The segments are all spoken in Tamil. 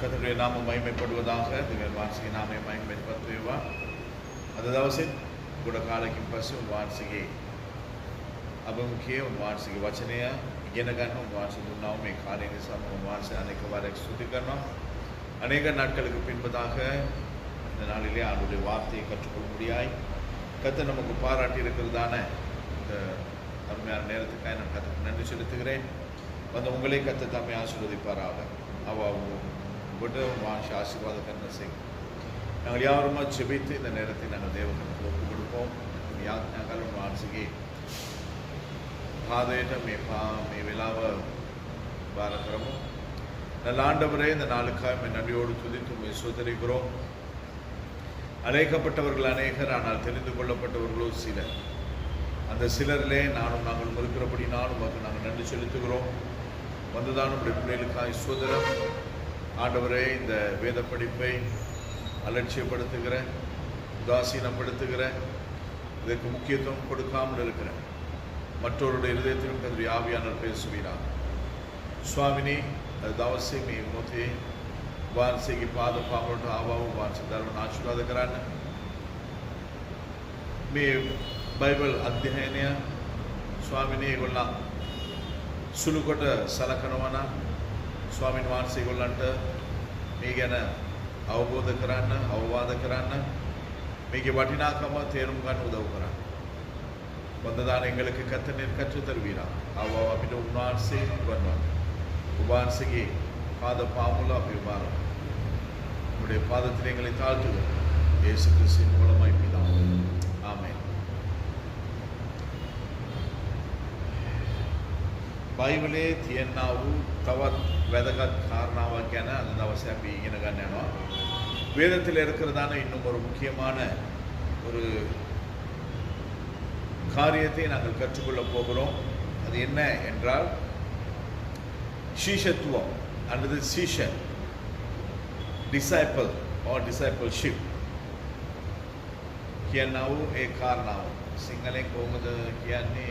கர்த்தருடைய நாமம் மகிமைப்படுவதாக. திங்கள் வார்සිගේ නාමය මහිමෙන්පත් වේවා. අද දවසේ ගොඩ කාලෙකින් පස්සේ උන්වහන්සේගේ අභිමුඛයේ උන්වහන්සේගේ වචනය ඉගෙන ගන්න උන්වහන්සේ දුන්නා මේ කාලය නිසා උන්වහන්සේ අනේක වාරයක් ස්තුති කරනවා. அநேக நாட்களுக்கு பின்பதாக இந்த நாளிலே ஆண்டுடைய வார்த்தையை கற்றுக்கொள்ளும்படியாய் கர்த்தர் நமக்கு பாராட்டி இருக்கிறதான இந்த அருமையான நேரத்துக்காக நான் கர்த்தருக்கு நன்றி செலுத்துகிறேன். வந்து உங்களை கர்த்தர் தம்மை ஆசீர்வதிப்பாராக. அவட்டு வாசி ஆசீர்வாத கண்ண செய்யும். நாங்கள் யாருமா ஜெபித்து இந்த நேரத்தை நாங்கள் தேவனுக்கு ஒப்பு கொடுப்போம். යාඥාකරන වාර්ෂිකේ பாதையிட்ட மே விழாவ பார කරමු. நல்ல ஆண்டவரே, இந்த நாளுக்காக நன்றியோடு துதித்து சோதரிக்கிறோம். அழைக்கப்பட்டவர்கள் அநேகர், ஆனால் தெரிந்து கொள்ளப்பட்டவர்களோ சிலர். அந்த சிலரிலே நாங்களும் இருக்கிறபடி உமக்கு நாங்கள் நன்றி செலுத்துகிறோம். வந்துதான் நம்முடைய பிள்ளைகளுக்காக சோதரம் ஆண்டவரே, இந்த வேத படிப்பை அலட்சியப்படுத்துகிற, உதாசீனப்படுத்துகிற, இதற்கு முக்கியத்துவம் கொடுக்காமல் இருக்கிற மற்றவருடைய இருதயத்திலும் கதிரி ஆவியானவர் பேசுவீராக. சுவாமினி දවසේ මේ මොහොතේ වාර්ෂික පාද පාමුලට ආවව වාර්ෂික ධර්ම ආශිර්වාද කරන්න. මේ බයිබල් අධ්‍යයනය ස්වාමිනේ ඒගොල්ලන් සුළු කොට සලකනවා නම් ස්වාමින් වහන්සේ ඒගොල්ලන්ට මේ ගැන අවබෝධ කරන්න, අවවාද කරන්න, මේකේ වටිනාකම තේරුම් ගන්න උදව් කරන්න. වන්දදාන எங்களுக்கு கர்த்தர் கற்றுத் தருவீராக. அவ අපිට උන්වහන්සේ වන්දනා உபான்சிகே பாத பாமுலா பிபாரம் உடைய பாதத்தில் எங்களை தாழ்த்துவோம். இயேசு கிறிஸ்துவின் மூலமாய் பிதாவே, ஆமென். බයිබලයේ තියෙනා වූ තවත් වැදගත් කාරණාවක් ගැන අද දවසේ අපි ඉගෙන ගන්න යනවා. வேதத்தில் இருக்கிறதான இன்னும் ஒரு முக்கியமான ஒரு காரியத்தை நாங்கள் கற்றுக்கொள்ளப் போகிறோம். அது என்ன என்றால் ශිෂ්‍යත්වය அல்லது சீஷன், disciple or discipleship කියනවා ඒ කාරණාව. සිංහලෙන් කොහොමද කියන්නේ?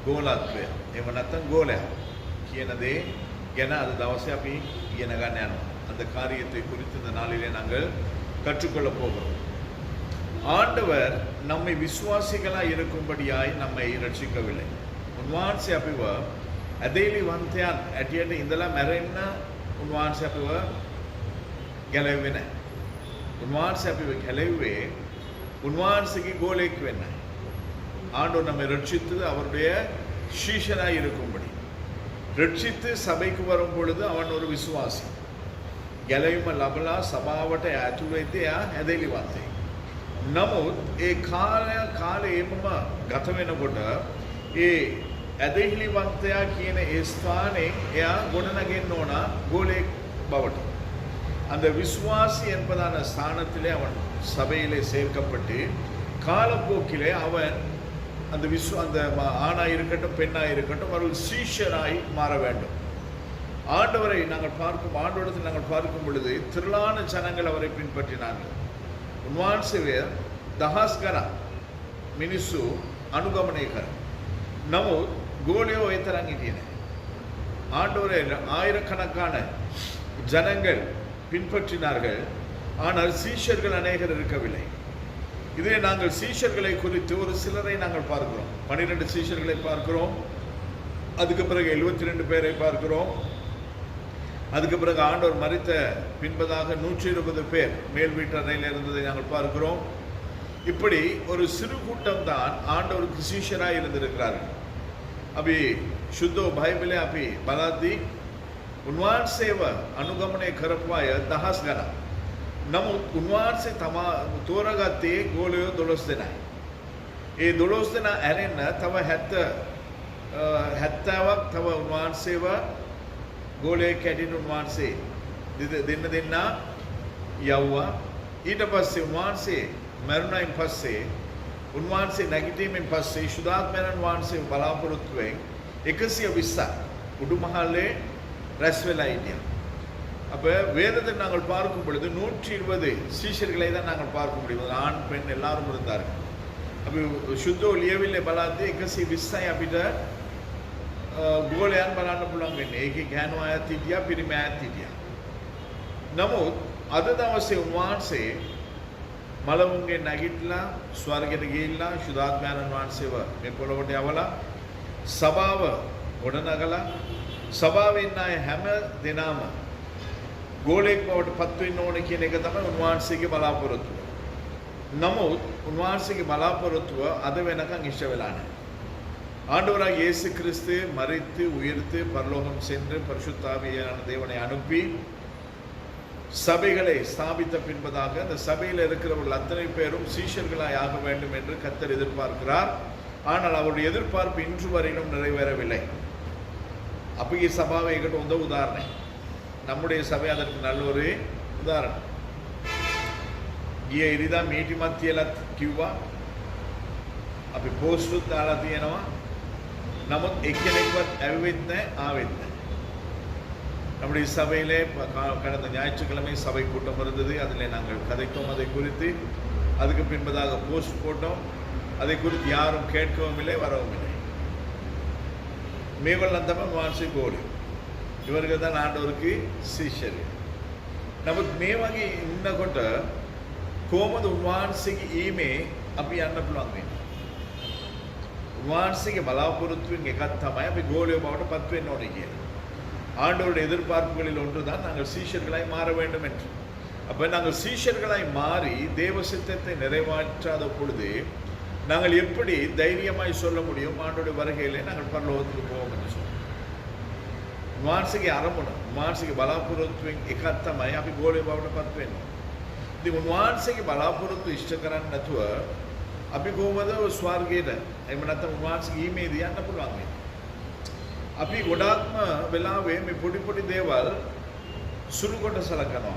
ගෝලත්වය. එහෙම නැත්නම් ගෝලයා කියන දේ ගැන අද දවසේ අපි ඉගෙන ගන්න යනවා. அந்த காரியத்தை குறித்து இந்த நாளிலே நாங்கள் கற்றுக்கொள்ளப் போகிறோம். ஆண்டவர் நம்மை விசுவாசிகளாய் இருக்கும்படியாய் நம்மை ரட்சிக்கவில்லை. උන්වහන්සේ අපිව ඇදේලිවන්තයන් ඇටියට ඉඳලා මැරෙන්න උන්වහන්සේ අපිව ගැලෙව්වේ නැහැ. උන්වහන්සේ අපිව ගැලෙව්වේ උන්වහන්සේගේ ගෝලෙක් වෙන්නයි. ஆண்டவர் நம்மை ரட்சித்தது அவருடைய சீஷனாய் இருக்கும்படி. ரட்சித்து சபைக்கு வரும் பொழுது அவன் ஒரு விசுவாசி. ගැලවීම ලැබලා සභාවට ඇතුළු වෙද්දී එයා ඇදේලිවන්තයෙක්. නමුත් ඒ කාලයේම ගත වෙනකොට ඒ ඇදහිලිවන්තයා කියන ඒ ස්ථානයේ එයා ගොඩනගෙන්න ඕන ගෝලෙක් බවට. அந்த விசுவாசி என்பதான ஸ்தானத்திலே அவன் சபையிலே சேர்க்கப்பட்டு காலப்போக்கிலே அவன் அந்த ஆணாய் இருக்கட்டும் பெண்ணாய் இருக்கட்டும் ஒரு சீஷராய் மாற வேண்டும். ஆண்டவரை நாங்கள் பார்க்கும் ஆண்டவரத்தில் நாங்கள் பார்க்கும் பொழுது திரளான ஜனங்கள் அவரை பின்பற்றினார்கள். උන්වහන්සේ දහස් ගණන් මිනිස්සු අනුගමනය කරා. නමුත් ගෝලියෝ ඒ තරම් හිටියේ නැහැ. ஆண்டவரை ஆயிரக்கணக்கான ஜனங்கள் பின்பற்றினார்கள். ஆனால் சீஷர்கள் அநேகர் இருக்கவில்லை. இதே நாங்கள் சீஷர்களை குறித்து ஒரு சிலரை நாங்கள் பார்க்கிறோம். 12 சீஷர்களை பார்க்கிறோம். அதுக்கு பிறகு 72 பேரை பார்க்கிறோம். அதுக்கு பிறகு ஆண்டவர் மரித்த பின்பதாக 120 பேர் மேல் வீட்டறையில் இருந்ததை நாங்கள் பார்க்கிறோம். இப்படி ஒரு சிறு கூட்டம் தான் ஆண்டவருக்கு சீஷராக இருந்திருக்கிறார்கள். අපි සුද්ධ බයිබලයේ අපි බලද්දී උන්වහන්සේව අනුගමනය කරපු අය දහස් ගණන්. නමුත් උන්වහන්සේ තෝරාගත්තේ ගෝලියෝ 12 දෙනයි. ඒ 12 දෙනා ඇරෙන්න තව 70ක් තව උන්වහන්සේව ගෝලයේ කැඩින උන්වහන්සේ දෙන්නා යවුවා. ඊට පස්සේ උන්වහන්සේ මරුණයින් පස්සේ උන්වහන්සේ නැගිටීමෙන් පස්සේ ශුද්ධාත්මයන් වහන්සේ බලාපොරොත්තුවෙන් 120ක් උඩුමහල්ලේ රැස් වෙලා හිටියා. அப்ப வேதத்தில் நாங்கள் பார்க்கும் பொழுது 120 சீஷர்களை தான் நாங்கள் பார்க்க முடியும். ஆண் பெண் எல்லாரும் இருந்தார்கள். අපි සුද්ධෝ ලියවිල්ලේ බලද්දී 120යි අපිට ගෝලයන් බලන්න පුළුවන් වෙන්නේ. ඒකේ ගෑනු අයත් හිටියා, පිරිමි අයත් හිටියා. නමුත් අද දවසේ උන්වහන්සේ මලවුන්ගේ නැගිටලා ස්වර්ගයට ගිහිල්ලා ශුද්ධාත්මයන් වහන්සේව මේ පොළොවට යවලා සභාව ගොඩනගලා සභාවේ ඉන්න අය හැම දෙනාම ගෝලෙක් බවට පත් වෙන්න ඕන කියන එක තමයි උන්වහන්සේගේ බලාපොරොත්තුව. නමුත් උන්වහන්සේගේ බලාපොරොත්තුව අද වෙනකන් ඉෂ්ට වෙලා නැහැ. ஆண்டவராக இயேசு கிறிஸ்து மரித்து உயிர்த்து பரலோகம் சென்று பரிசுத்தாவியான தேவனை அனுப்பி சபைகளை ஸ்தாபித்த பின்பதாக அந்த சபையில் இருக்கிறவர்கள் அத்தனை பேரும் சீஷர்களாய் ஆக வேண்டும் என்று கர்த்தர் எதிர்பார்க்கிறார். ஆனால் அவருடைய எதிர்பார்ப்பு இன்று வரையிலும் நிறைவேறவில்லை. அப்போ சபாவைகிட்ட உந்த உதாரணம் நம்முடைய சபை அதற்கு நல்ல ஒரு உதாரணம். ගිය ඉරිදා මීටි මැතියලත් කිව්වා අපි පෝස්ටුත් දාලා තියෙනවා. නමුත් එක්කෙනෙක්වත් ඇවිත් නැහැ ආවෙත් නැහැ. நம்முடைய சபையிலே கடந்த ஞாயிற்றுக்கிழமை சபை கூட்டம் இருந்தது. அதில் நாங்கள் கதைத்தோம் அதை குறித்து. அதுக்கு பின்பதாக போஸ்ட் போட்டோம். அதை குறித்து யாரும் கேட்கவும் இல்லை வரவும் இல்லை. மேவல்லந்தம வான்சி கோடி இவர்கள் தான் ஆண்டவருக்கு சீஷர். නමුත් මේ වගේ ඉන්නකොට කොහොමද උන්වහන්සේගේ ඊමේ අපි යන්න පුළුවන් වෙන්නේ? උන්වහන්සේගේ බලාපොරොත්තුවෙන් එකක් තමයි අපි ගෝලියෝ බවට පත් වෙන්න ඕනේ කියලා. ஆண்டவருடைய எதிர்பார்ப்புகளில் ஒன்றுதான் நாங்கள் சீஷர்களாய் மாற வேண்டும் என்று. அப்போ நாங்கள் சீஷர்களாய் மாறி தேவ சித்தத்தை நிறைவேற்றாத பொழுது நாங்கள் எப்படி தைரியமாய் சொல்ல முடியும் ஆண்டவருடைய வருகையிலே நாங்கள் பரலோகத்துக்கு போவோம் என்று சொல்லுவோம்? උන්වහන්සේගේ අරමුණ උන්වහන්සේගේ බලාපොරොත්තුවෙන් එකක් තමයි අපි ගෝලියෝ බවට පත් වෙන්න. ඉතින් උන්වහන්සේගේ බලාපොරොත්තු ඉෂ්ට කරන්නේ නැතුව අපි කොහොමද ස්වර්ගයට එහෙම නැත්නම් උන්වහන්සේගේ ඊමේදී යන්න පුළුවන් වෙන්නේ? අපි ගොඩාක්ම වෙලාවෙ මේ පොඩි පොඩි දේවල් සුළු කොට සලකනවා.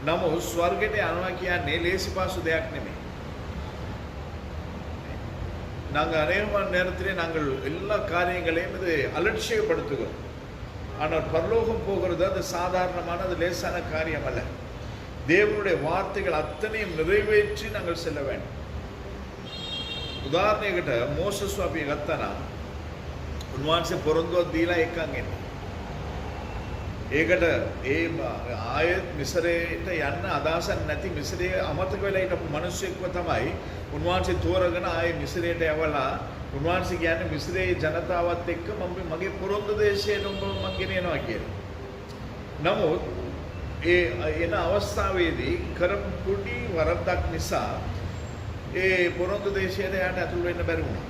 නමුත් ස්වර්ගයට යනවා කියන්නේ ලේසි පාසු දෙයක් නෙමෙයි. நாங்கள் அநேகமான நேரத்திலே நாங்கள் எல்லா காரியங்களையும் இது அலட்சியப்படுத்துகிறோம். ஆனால் பரலோகம் போகிறது அது சாதாரணமான அது லேசான காரியம் அல்ல. தேவனுடைய வார்த்தைகள் அத்தனையும் நிறைவேற்றி நாங்கள் செல்ல வேண்டும். උදාහරණයකට මෝසස් අපි ගත්තා නම් උන්වහන්සේ පොරොන්දුවක් දීලා එක්කන් ඒකට ඒ ආයෙත් මිසරයට යන්න අදහසක් නැති මිසරයේ අමතක වෙලා හිටපු මිනිස්සෙක්ව තමයි උන්වහන්සේ තෝරගෙන ආයෙ මිසරයට යවලා උන්වහන්සේ කියන්නේ මිසරයේ ජනතාවත් එක්ක මම මගේ පොරොන්දු දේශයට මම ගෙනියනවා කියලා. නමුත් ඒ එන අවස්ථාවේදී කරපු පොඩි වරදක් නිසා ඒ පොරොන්දු දේශයට යාට ඇතුල් වෙන්න බැරි වුණා.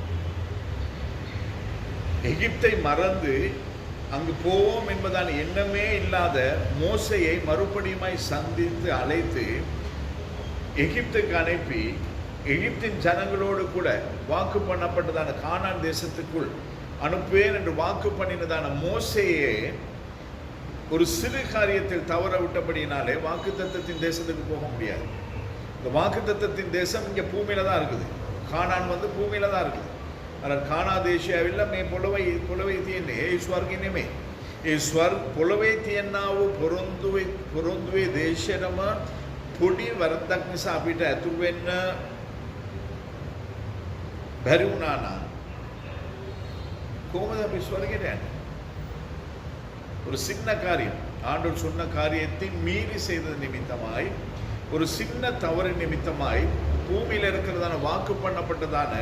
எகிப்தை மறந்து அங்கு போவோம் என்பதான எண்ணமே இல்லாத மோசையை மறுபடியுமாய் சந்தித்து அழைத்து எகிப்துக்கு அனுப்பி எகிப்தின் ஜனங்களோடு கூட வாக்கு பண்ணப்பட்டதான கானான் தேசத்துக்குள் அனுப்புவேன் என்று வாக்கு பண்ணினதான மோசையே ஒரு சிறு காரியத்தில் தவற விட்டபடியினாலே வாக்குத்தத்தத்தின் தேசத்துக்கு போக முடியாது. இந்த வாக்குத்தத்தத்தின் தேசம் இங்கே பூமியில தான் இருக்குது. கானான் வந்து பூமியில தான் இருக்குது. අර කානා දේශය ඇවිල්ලා මේ පොළොවේ තියෙන්නේ ඒ ස්වර්ගෙ නෙමෙයි. ඒ පොළොවේ තියෙනා වූ පොරොන්දුවේ දේශයටම පොඩි වරදක් නිසා අපිට ඇතුල් වෙන්න බැරි වුණා නම් කොහොමද අපි ස්වර්ගයට යන්නේ? ஒரு சின்ன காரியம் ஆண்டவர் சொன்ன காரியத்தை மீறி செய்தது நிமித்தமாய் ஒரு சின்ன தவறு நிமித்தமாய் பூமியில் இருக்கிறதான வாக்கு பண்ணப்பட்டதான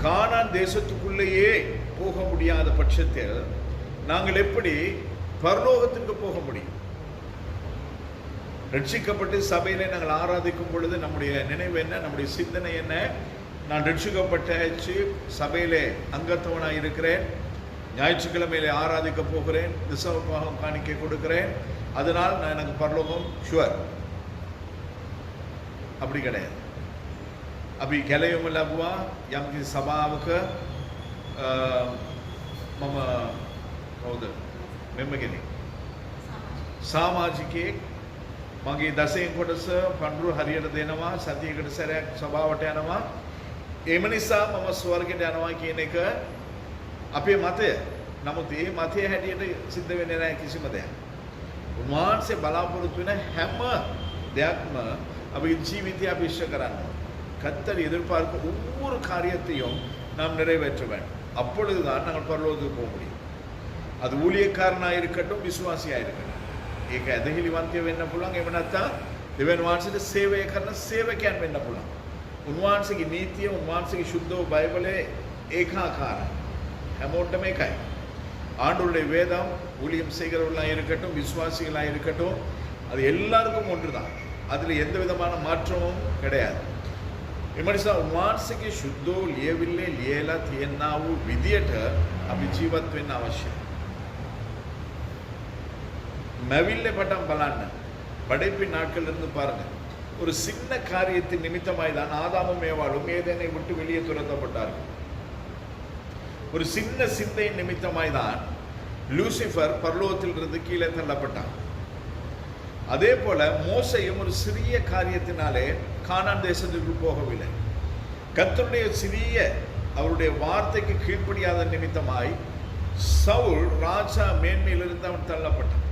கானான் தேசத்துக்குள்ளேயே போக முடியாத பட்சத்தில் நாங்கள் எப்படி பரலோகத்துக்கு போக முடியும்? ரட்சிக்கப்பட்டு சபையிலே நாங்கள் ஆராதிக்கும் பொழுது நம்முடைய நினைவு என்ன, நம்முடைய சிந்தனை என்ன? நான் ரட்சிக்கப்பட்டாச்சு, சபையிலே அங்கத்தவனாக இருக்கிறேன், ஞாயிற்றுக்கிழமையிலே ஆராதிக்க போகிறேன், திசவபாகம் காணிக்கை கொடுக்கிறேன், அதனால் நான் எனக்கு பரலோகம் ஷுவர். அப்படி கிடையாது. අපි ගැලවීම ලැබුවා යම්කිසි සභාවක මම කවුද මෙම්බ කෙනෙක් සමාජිකයෙක් මගේ දසයෙන් කොටස පඬුරු හරියට දෙනවා, සතියකට සැරයක් සභාවට යනවා, එම නිසා මම ස්වර්ගයට යනවා කියන එක අපේ මතය. නමුත් මේ මතය හැටියට සිද්ධ වෙන්නේ නැහැ කිසිම දෙයක්. උන්වහන්සේ බලාපොරොත්තු වෙන හැම දෙයක්ම අපේ ජීවිතය අපි ඉෂ්ට කරනවා. கர்த்தர் எதிர்பார்க்க ஒவ்வொரு காரியத்தையும் நாம் நிறைவேற்ற வேண்டும். அப்பொழுதுதான் நாங்கள் பரலோகத்துக்கு போக முடியும். அது ஊழியக்காரனாக இருக்கட்டும், விசுவாசியாக இருக்கட்டும், ඒක ඇදහිලිවන්තය වෙන්න පුළුවන්. එහෙම නැත්නම් දෙවියන් වහන්සේට සේවය කරන සේවකයන් වෙන්න පුළුවන්. උන්වහන්සේගේ නීතිය, උන්වහන්සේගේ සුද්ධ බයිබලයේ ඒකාකාරයි. හැමෝටම එකයි. ஆண்டவருடைய வேதம் ஊழியம் செய்கிறவர்களாக இருக்கட்டும், விசுவாசிகளாக இருக்கட்டும், அது எல்லாருக்கும் ஒன்று தான். அதில் எந்த விதமான மாற்றமும் கிடையாது. එමනිසා උන්වහන්සේගේ සුද්ධෝ ලියවිල්ලේ ලියලා තියෙනා වූ විදියට අපි ජීවත් වෙන්න අවශ්‍යයි. மவில்லை பட்டம் பலாන්න படைப்பின் நாட்களிலிருந்து பாருங்க. ஒரு சின்ன காரியத்தின் நிமித்தமாய் தான் ஆதாமும் ஏவாளும் ஏதேனை விட்டு வெளியே துரத்தப்பட்டார்கள். ஒரு சின்ன சிந்தையின் நிமித்தமாய் தான் லூசிஃபர் பரலோகத்திலிருந்து கீழே தள்ளப்பட்டான். அதே போல மோசையும் ஒரு சிறிய காரியத்தினாலே கானான் தேசத்திற்கு போகவில்லை. கர்த்தருடைய சிறிய அவருடைய வார்த்தைக்கு கீழ்ப்படியாத நிமித்தமாய் சவுல் ராஜா மேன்மையிலிருந்து அவன் தள்ளப்பட்டான்.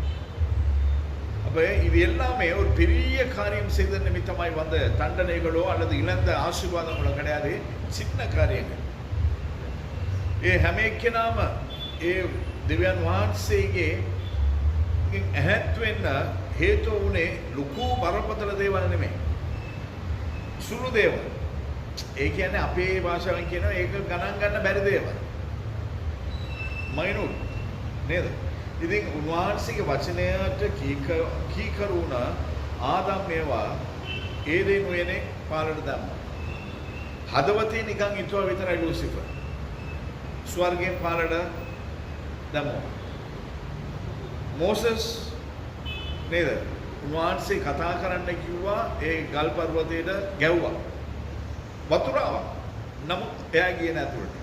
அப்ப இது எல்லாமே ஒரு பெரிய காரியம் செய்த நிமித்தமாய் வந்த தண்டனைகளோ அல்லது இழந்த ஆசீர்வாதங்களோ கிடையாது, சின்ன காரியங்கள். හැම එක්කෙනාම ඒ දෙවියන් වහන්සේගේ ඇහත් වෙන්න හේතු වුණේ ලොකු බරපතල දේවල් නෙමෙයි. සුළු දේවල්. ඒ කියන්නේ අපේ භාෂාවෙන් කියනවා ඒක ගණන් ගන්න බැරි දේවල්. මයිනුත් නේද? ඉතින් උන්වහන්සේගේ වචනයට කීකරු වුණ ආදම් ඒවා ඒදෙන් වෙනේ පාලට දැම්මා. හදවතේ නිකන් හිතුවා විතරයි ලූසිෆර්. ස්වර්ගයෙන් පාලට දැම්මා. මෝසස් නේද? උන්වහන්සේ කතා කරන්න කිව්වා ඒ ගල් පර්වතයට ගැව්වා. වතුර ආවා. නමුත් එයා ගියේ නැතුවට.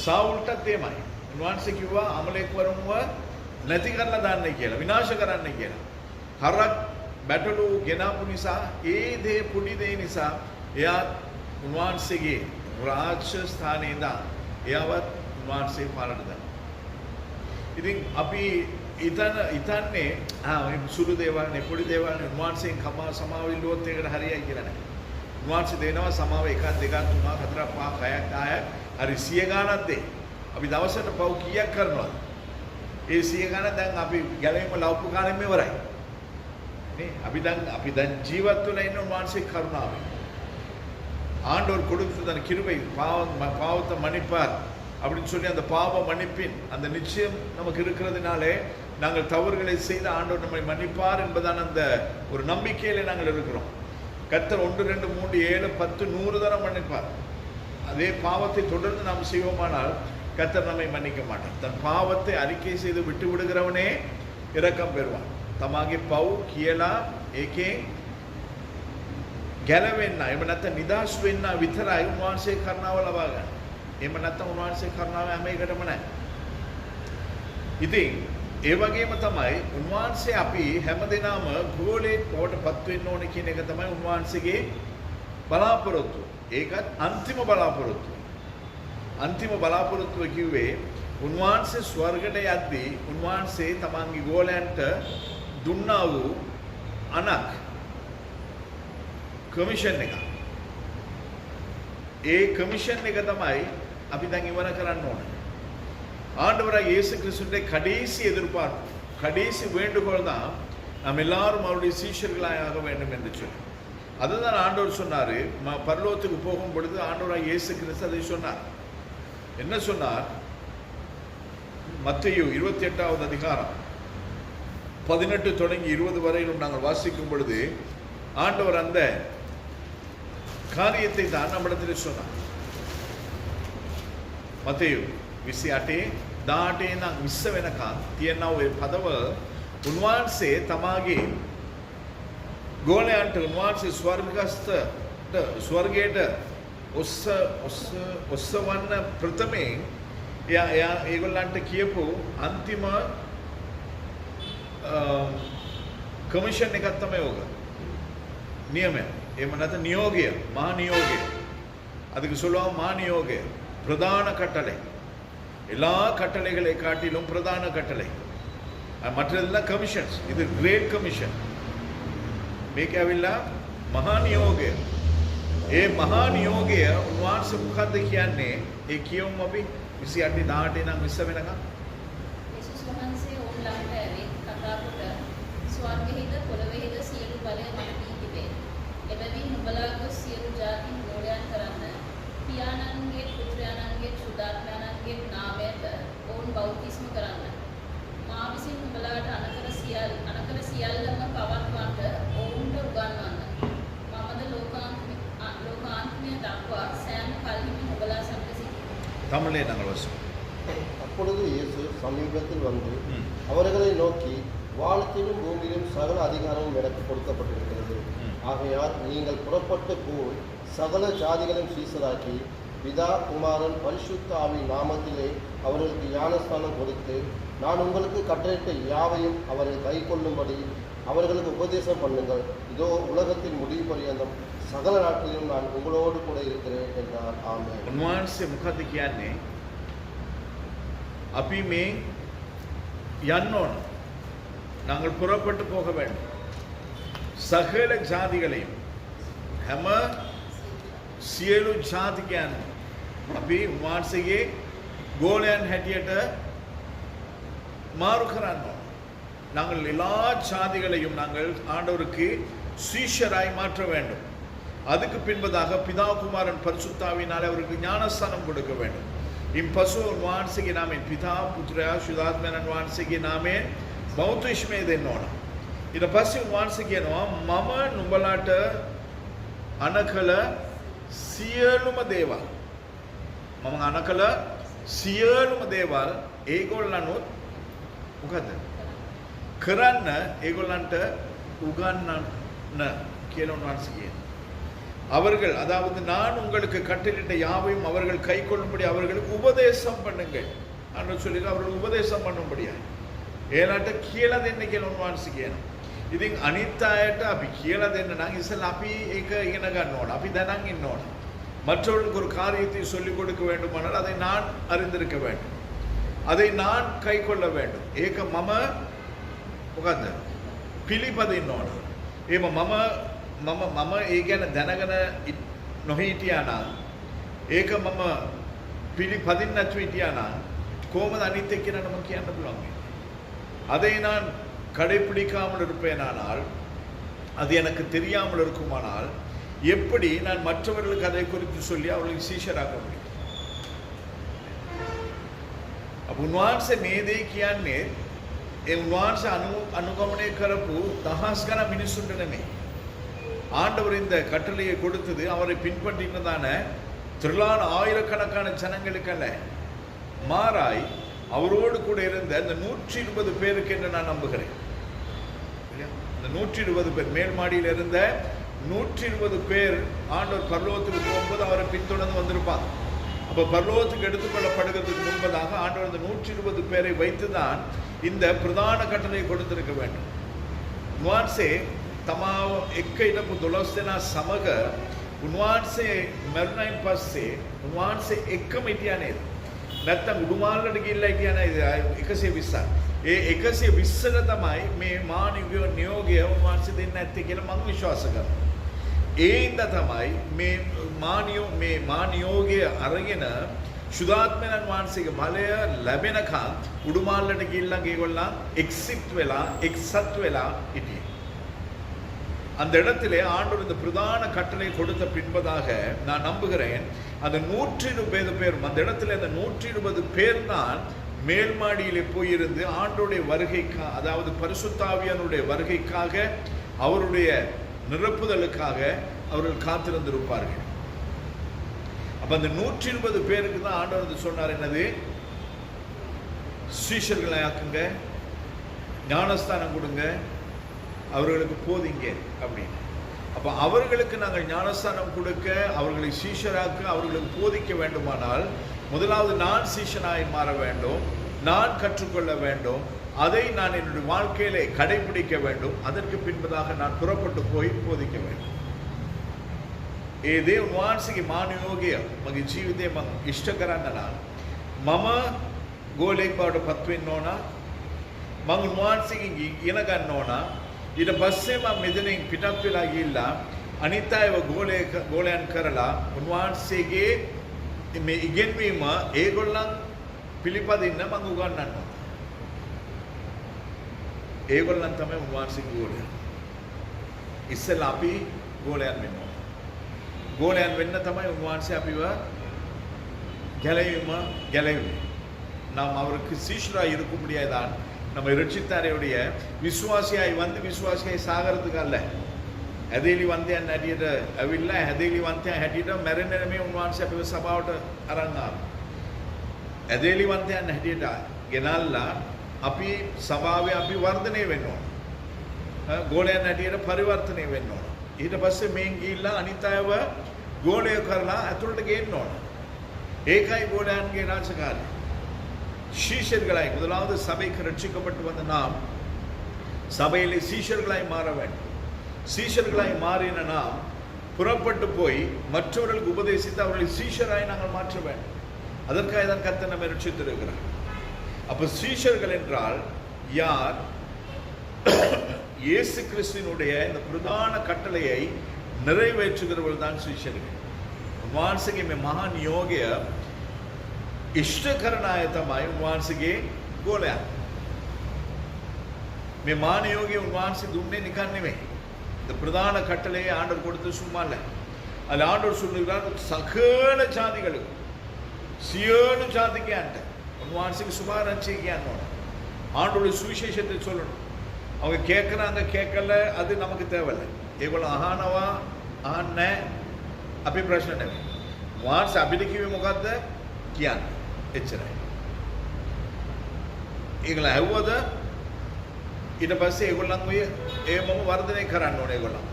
සාවුල්ටත් එමයයි. උන්වහන්සේ කිව්වා අමලෙක්වරුන්ව නැති කරලා දාන්නයි කියලා, විනාශ කරන්නයි කියලා. හරක් බැටළු ගෙනාපු නිසා ඒ දේ පුඩි දේ නිසා එයා උන්වහන්සේගේ රාජ්‍ය ස්ථානයේ ඉඳන් එයාවත් උන්වහන්සේ පාලට දැම්මා. ඉතින් අපි ඉතන්නේ සුළු දේවල් නේ, පොඩි දේවල් නේ, උන්වහන්සේෙන් සමාව ඉල්ලුවොත් ඒකට හරියයි කියලා නෑ. උන්වහන්සේ දෙනවා සමාව 1 2 3 4 5 6 10 හරි 100 ගානක් දෙයි. අපි දවසට පව් කීයක් කරනවද? ඒ 100 ගාන දැන් අපි ගැලවීම ලව්පු කාලෙම ඉවරයි. නේ? අපි දැන් ජීවත් වෙලා ඉන්න උන්වහන්සේ කරුණාවෙන්. ஆண்டவர் கொடுத்ததன் கிருபை பாவத்தை மன்னிப்பார் அப்படின்னு சொல்லி அந்த பாவ மன்னிப்பின் அந்த நிச்சயம் நமக்கு இருக்கிறதுனாலே நாங்கள் தவறுகளை செய்து ஆண்டவர் நம்மை மன்னிப்பார் என்பதான அந்த ஒரு நம்பிக்கையிலே நாங்கள் இருக்கிறோம். கர்த்தர் 1 2 3 7 10 100 தரம் மன்னிப்பார். அதே பாவத்தை தொடர்ந்து நாம் செய்வோமானால் கர்த்தர் நம்மை மன்னிக்க மாட்டார். தன் பாவத்தை அறிக்கை செய்து விட்டு விடுகிறவனே இரக்கம் பெறுவான். தமாගේ පව් කියලා ඒකේ ගැලවෙන්න, එහෙම නැත්නම් නිදාස් වෙන්න විතරයි උන්වහන්සේ කරුණාව ලබා ගන්න. එහෙම නැත්නම් උන්වහන්සේ කරුණාව හැම එකටම නැහැ. ඉතින් ඒ වගේම තමයි උන්වහන්සේ අපි හැමදෙනාම ගෝලෙක් බවට පත් වෙන්න ඕනේ කියන එක තමයි උන්වහන්සේගේ බලාපොරොත්තුව. ඒකත් අන්තිම බලාපොරොත්තුව. අන්තිම බලාපොරොත්තුව කිව්වේ උන්වහන්සේ ස්වර්ගයට යද්දී උන්වහන්සේ තමන්ගේ ගෝලයන්ට දුන්නා වූ අනක් කමිෂන් එක. ඒ කමිෂන් එක තමයි අපි දැන් ඉවර කරන්න ඕනේ. ஆண்டவராக இயேசு கிறிஸ்துவின் கடைசி எதிர்பார்ப்பு, கடைசி வேண்டுகோள் தான் நாம் எல்லாரும் அவருடைய சீஷர்களாக வேண்டும் என்று சொல்லி. அதுதான் ஆண்டவர் சொன்னார். பரலோகத்துக்கு போகும் பொழுது ஆண்டவராக இயேசு கிறிஸ்து அதை சொன்னார். என்ன சொன்னார்? மத்தேயு 28வது அதிகாரம் 18 தொடங்கி 20 வரையிலும் நாங்கள் வாசிக்கும் பொழுது ஆண்டவர் அந்த காரியத்தை தான் நம்மிடத்தில் சொன்னார். මතෙයු 28 18 ඉඳන් 20 වෙනකන් තියෙන ඔය පදව උන්වහන්සේ තමාගේ ගෝලයන්ට උන්වහන්සේ ස්වර්ගයට ඔස්සවන්න ප්‍රථමයෙන් එයා ඒගොල්ලන්ට කියපු අන්තිම කමිෂන් එකක් තමයි ඕක. නියමය. එහෙම නැත්නම් නියෝගය, මහා නියෝගය. அதுக்கு சொல்லுவாங்க மகா நியோக பிரதான கட்டளை. எல்லா கட்டளைகளை காட்டிலும் பிரதான கட்டளை. மற்றதெல்லாம் கமிஷன்ஸ். இது கிரேட் கமிஷன். මේක ඇවිල්ලා මහා නියෝගය. ඒ මහා නියෝගය උන්වහන්සේ මොකද්ද කියන්නේ? ඒ කියමු අපි 28 18 නම් 20 වෙනකම්. යේසුස් වහන්සේ ඔවුන්ලන්ට ඔවුන් බෞතිස්ම කරන්න. මා විසින් නුඹලාට අනකර සියල්ලම පවත්වන්නට ඔවුන්ට උගන්වන්න. මමද ලෝකාන්තමය දක්වා සෑම කල්හිම නුඹලා සමග සිටිමි. தமிழே நாங்கள் வசோம். அப்பொழுது இயேசு சமீபத்தில் வந்து அவர்களை நோக்கி, வானத்திலும் பூமியிலும் சகல அதிகாரமும் எனக்கு கொடுக்கப்பட்டிருக்கிறது. ஆகையால் நீங்கள் புறப்பட்டு போய் சகல ஜாதிகளையும் சீசராக்கி பிதா குமாரன் பரிசுத்த ஆவி நாமத்திலே அவர்களுக்கு ஞானஸ்தானம் கொடுத்து நான் உங்களுக்கு கட்டளையிட்ட யாவையும் அவர்கள் கை கொள்ளும்படி அவர்களுக்கு உபதேசம் பண்ணுங்கள். இதோ உலகத்தின் முடிவு பரியந்தம் சகல நாட்களிலும் நான் உங்களோடு கூட இருக்கிறேன் என்றார். ஆமென். උන්වහන්සේ මොකද කියන්නේ? අපි මේ යන්න ඕන. நாங்கள் புறப்பட்டு போக வேண்டும். சகல ஜாதிகளையும் හැම සියලු ජාතිකයන් අපි උන්වහන්සේගේ ගෝලයන් හැටියට மாறு කරන්න ඕන. நாங்கள் எல்லா ஜாதிகளையும் நாங்கள் ஆண்டவருக்கு சீஷராய் மாற்ற வேண்டும். அதுக்கு பின்பதாக பிதா குமாரன் பரிசுத்தாவினால் அவருக்கு ஞானஸ்தானம் கொடுக்க வேண்டும். ඉන්පසු උන්වහන්සේගේ නාමයෙන් පිතා පුත්‍රයා ශුද්ධාත්මයන් වහන්සේගේ නාමයෙන් බෞද්ධිෂ්මය දෙන්න ඕන. ඊට පස්සේ උන්වහන්සේ කියනවා මම නුඹලාට අනකල සියලුම දේවල් මම අනකල සියලුම දේවල් ඒගොල්ලන්ොත් මොකද කරන්න ඒගොල්ලන්ට උගන්වන්න කියලා උන්වහන්සේ කියනවා. அவர்கள் அதாவது நான் உங்களுக்கு கட்டளையிட்ட யாவையும் அவர்கள் கை கொள்ளும்படி அவர்களுக்கு உபதேசம் பண்ணுங்கள் என்று சொல்லி அவர்கள் உபதேசம் பண்ணும்படியா ஏலாட்ட කියලා දෙන්න කියලා උන්වහන්සේ කියනවා. ඉතින් අනිත් අයට අපි කියලා දෙන්න නම් ඉස්සෙල්ලා අපි ඒක ඉගෙන ගන්න ඕන. අපි දැනන් ඉන්න ඕන. மற்றவர்களுக்கு ஒரு காரியத்தை சொல்லிக் கொடுக்க வேண்டுமானால் அதை நான் அறிந்திருக்க வேண்டும். அதை நான் கை கொள்ள வேண்டும். ඒක මම මොකද්ද? පිළිපදින්න ඕන. එහෙම මම ඒ ගැන දැනගෙන නොහිටියා නම් ඒක මම පිළිපදින්න නැතුව හිටියා නම් කොහොමද අනිත් එක්කෙනාට මම කියන්න පුළුවන්? அதை நான் கடைபிடிக்காமல் இருப்பேனானால் அது எனக்கு தெரியாமல் இருக்குமானால் எப்படி நான் மற்றவர்களுக்கு அதை குறித்து சொல்லி அவர்களுக்கு சீஷராக்க முடியும்? அப்ப උන්වහන්සේ මේ දේ කියන්නේ ඒ උන්වහන්සේ අනුගමනය කරපු දහස් ගණන් මිනිස්සුන්ට නෙමෙයි. ஆண்டவர் இந்த கட்டளையை கொடுத்தது அவரை பின்பற்றினதான திரளான ஆயிரக்கணக்கான ஜனங்களுக்கு அல்ல, மாறாய் அவரோடு கூட இருந்த இந்த 120 பேருக்கு என்று நான் நம்புகிறேன். இந்த 120 பேர் மேல் மாடியில் இருந்த 120 பேர் ஆண்டவர் பரலோகத்துக்கு போகும்போது அவரை பின்தொடர்ந்து வந்திருப்பாங்க. அப்போ பரலோகத்துக்கு எடுத்துக்கொள்ளப்படுகிறதுக்கு முன்பதாக ஆண்டவர் இந்த 120 பேரை வைத்துதான் இந்த பிரதான கட்டளையை கொடுத்திருக்க வேண்டும். උන්වහන්සේ තමාව එක්ක ඉඳපු 12 දෙනා සමග උන්වහන්සේ මරුණයින් පස්සේ උන්වහන්සේ එක්කම හිටියා නේද? නැත්තම් උඩුමාල්ලට ගිහිල්ලා හිටියා නේද? 120ක්. ඒ 120ට තමයි මේ නියෝගය උන්වහන්සේ දෙන්න ඇත්තේ කියලා මම විශ්වාස කරනවා. ඒ හින්දා තමයි මේ නියෝගය අරගෙන ශුද්ධාත්මයන් වහන්සේගේ බලය ලැබෙනකන් උඩුමාල්ලට ගිහිල්ලා ඒගොල්ලන් එක්සිට් වෙලා හිටියේ. அந்த இடத்திலே ஆண்டவர் இந்த பிரதான கட்டளை கொடுத்த பின்பதாக நான் நம்புகிறேன் அந்த 120 பேரும் அந்த இடத்துல அந்த 120 பேர் தான் மேல் மாடியிலே போயிருந்து ஆண்டவருடைய வருகைக்காக, அதாவது பரிசுத்தாவியானுடைய வருகைக்காக, அவருடைய நிரப்புதலுக்காக அவர்கள் காத்திருந்திருப்பார்கள். அப்ப அந்த 120 பேருக்கு தான் ஆண்டவர் சொன்னார், என்னது? சீஷர்களை ஆக்குங்க, ஞானஸ்தானம் கொடுங்க, அவர்களுக்கு போதிங்க அப்படின்னு. அப்போ அவர்களுக்கு நாங்கள் ஞானஸ்தானம் கொடுக்க, அவர்களை சீஷராக்க, அவர்களுக்கு போதிக்க வேண்டுமானால் முதலாவது நான் சீஷனாய் மாற வேண்டும், நான் கற்றுக்கொள்ள வேண்டும், அதை நான் என்னுடைய வாழ்க்கையிலே கடைபிடிக்க வேண்டும். அதற்கு பின்பதாக நான் புறப்பட்டு போய் போதிக்க வேண்டும். ඒ දේ උන්වහන්සේගේ මානවෝගය මගේ ජීවිතේ මම ඉෂ්ට කරන්න නම් මම ගෝලෙක් බවට පත් වෙන්න ඕන. මම උන්වහන්සේගෙන් ඉගෙන ගන්න ඕන. ඊට පස්සේ මම මෙතනින් පිටත් වෙලා ගිහිල්ලා අනිත් අයව ගෝලයන් කරලා උන්වහන්සේගේ මේ ඉගෙනවීම ඒගොල්ලන් පිළිපදින්න මම උගන්වන්න ඕන. ඒගොල්ලන් තමයි උන්වහන්සේගේ ගෝලයන්. ඉස්සෙල්ලා අපි ගෝලයන් වෙන්න ඕන. ගෝලයන් වෙන්න තමයි උන්වහන්සේ අපිව ගැලවීම ගැලවුවේ. நாம் அவருக்கு சீஷராய் இருக்கும்படியாய் தான் நம்மை ரட்சித்தாரையுடைய විශ්වාසයයි வந்து විශ්වාසයයි சாகிறதுக்கு அல்ல. හැදේලිවන්තයන් හැටියට ඇවිල්ලා හැදේලිවන්තයන් හැටියට මැරෙන්න නෙමෙයි උන්වහන්සේ අපිව සභාවට අරන් ආවේ. හැදේලිවන්තයන් හැටියට ගෙනල්ලා අපි සභාවේ අපි වර්ධනය වෙන්න ඕන. ගෝලයන් හැටියට පරිවර්තනය වෙන්න ඕන. ඊට පස්සේ මේන් ගිහිල්ලා අනිත් අයව ගෝලය කරලා ඇතුළට ගේන්න ඕන. ඒකයි ගෝලයන්ගේ රාජකාරිය. சீஷர்களாய் முதலாவது சபைக்கு ரட்சிக்கப்பட்டு வந்த நாம் சபையிலே சீஷர்களாய் மாற வேண்டும். சீஷர்களாய் மாறின நாம் புறப்பட்டு போய் மற்றவர்களுக்கு உபதேசித்து அவர்களை சீஷராய் நாங்கள் மாற்ற வேண்டும். அதற்காக தான் கர்த்தர் நம்மை ரட்சித்திருக்கிறார். அப்ப சீஷர்கள் என்றால் யார்? இயேசு கிறிஸ்துவினுடைய இந்த பிரதான கட்டளையை நிறைவேற்றுகிறவர்கள் தான் சீஷர்கள். උන්වහන්සේගේ මේ මහා නියෝගය ඉෂ්ට කරන අය තමයි උන්වහන්සේගේ ගෝලයා. මේ මහා නියෝගය උන්වහන්සේ දුන්නේ නිකන් නෙමෙයි. இந்த பிரதான கட்டளையை ஆண்டவர் கொடுத்து சும்மா இல்லை. அதில் ஆண்டவர் சொல்லுகிறார் சகல ஜாதிகளுக்கும் සියලු ජාතිකයන්ට උන්වහන්සේගේ සුභාරංචිය කියන්න ඕන. ஆண்டவருடைய சுவிசேஷத்தை சொல்லணும். அவங்க கேட்குறாங்க கேட்கல அது நமக்கு தேவையில்லை. ඒගොල්ලෝ අහනවා අහන්නේ අපි ප්‍රශ්න නැහැ. වාන්ස අපිට කිව්වේ මොකද්ද කියන්න. එච්චරයි. ඒගොල්ලෝ ඇහුවද ඊට පස්සේ ඒගොල්ලන් ඔය ඒමම වර්ධනය කරන්න ඕනේ ඒගොල්ලන්.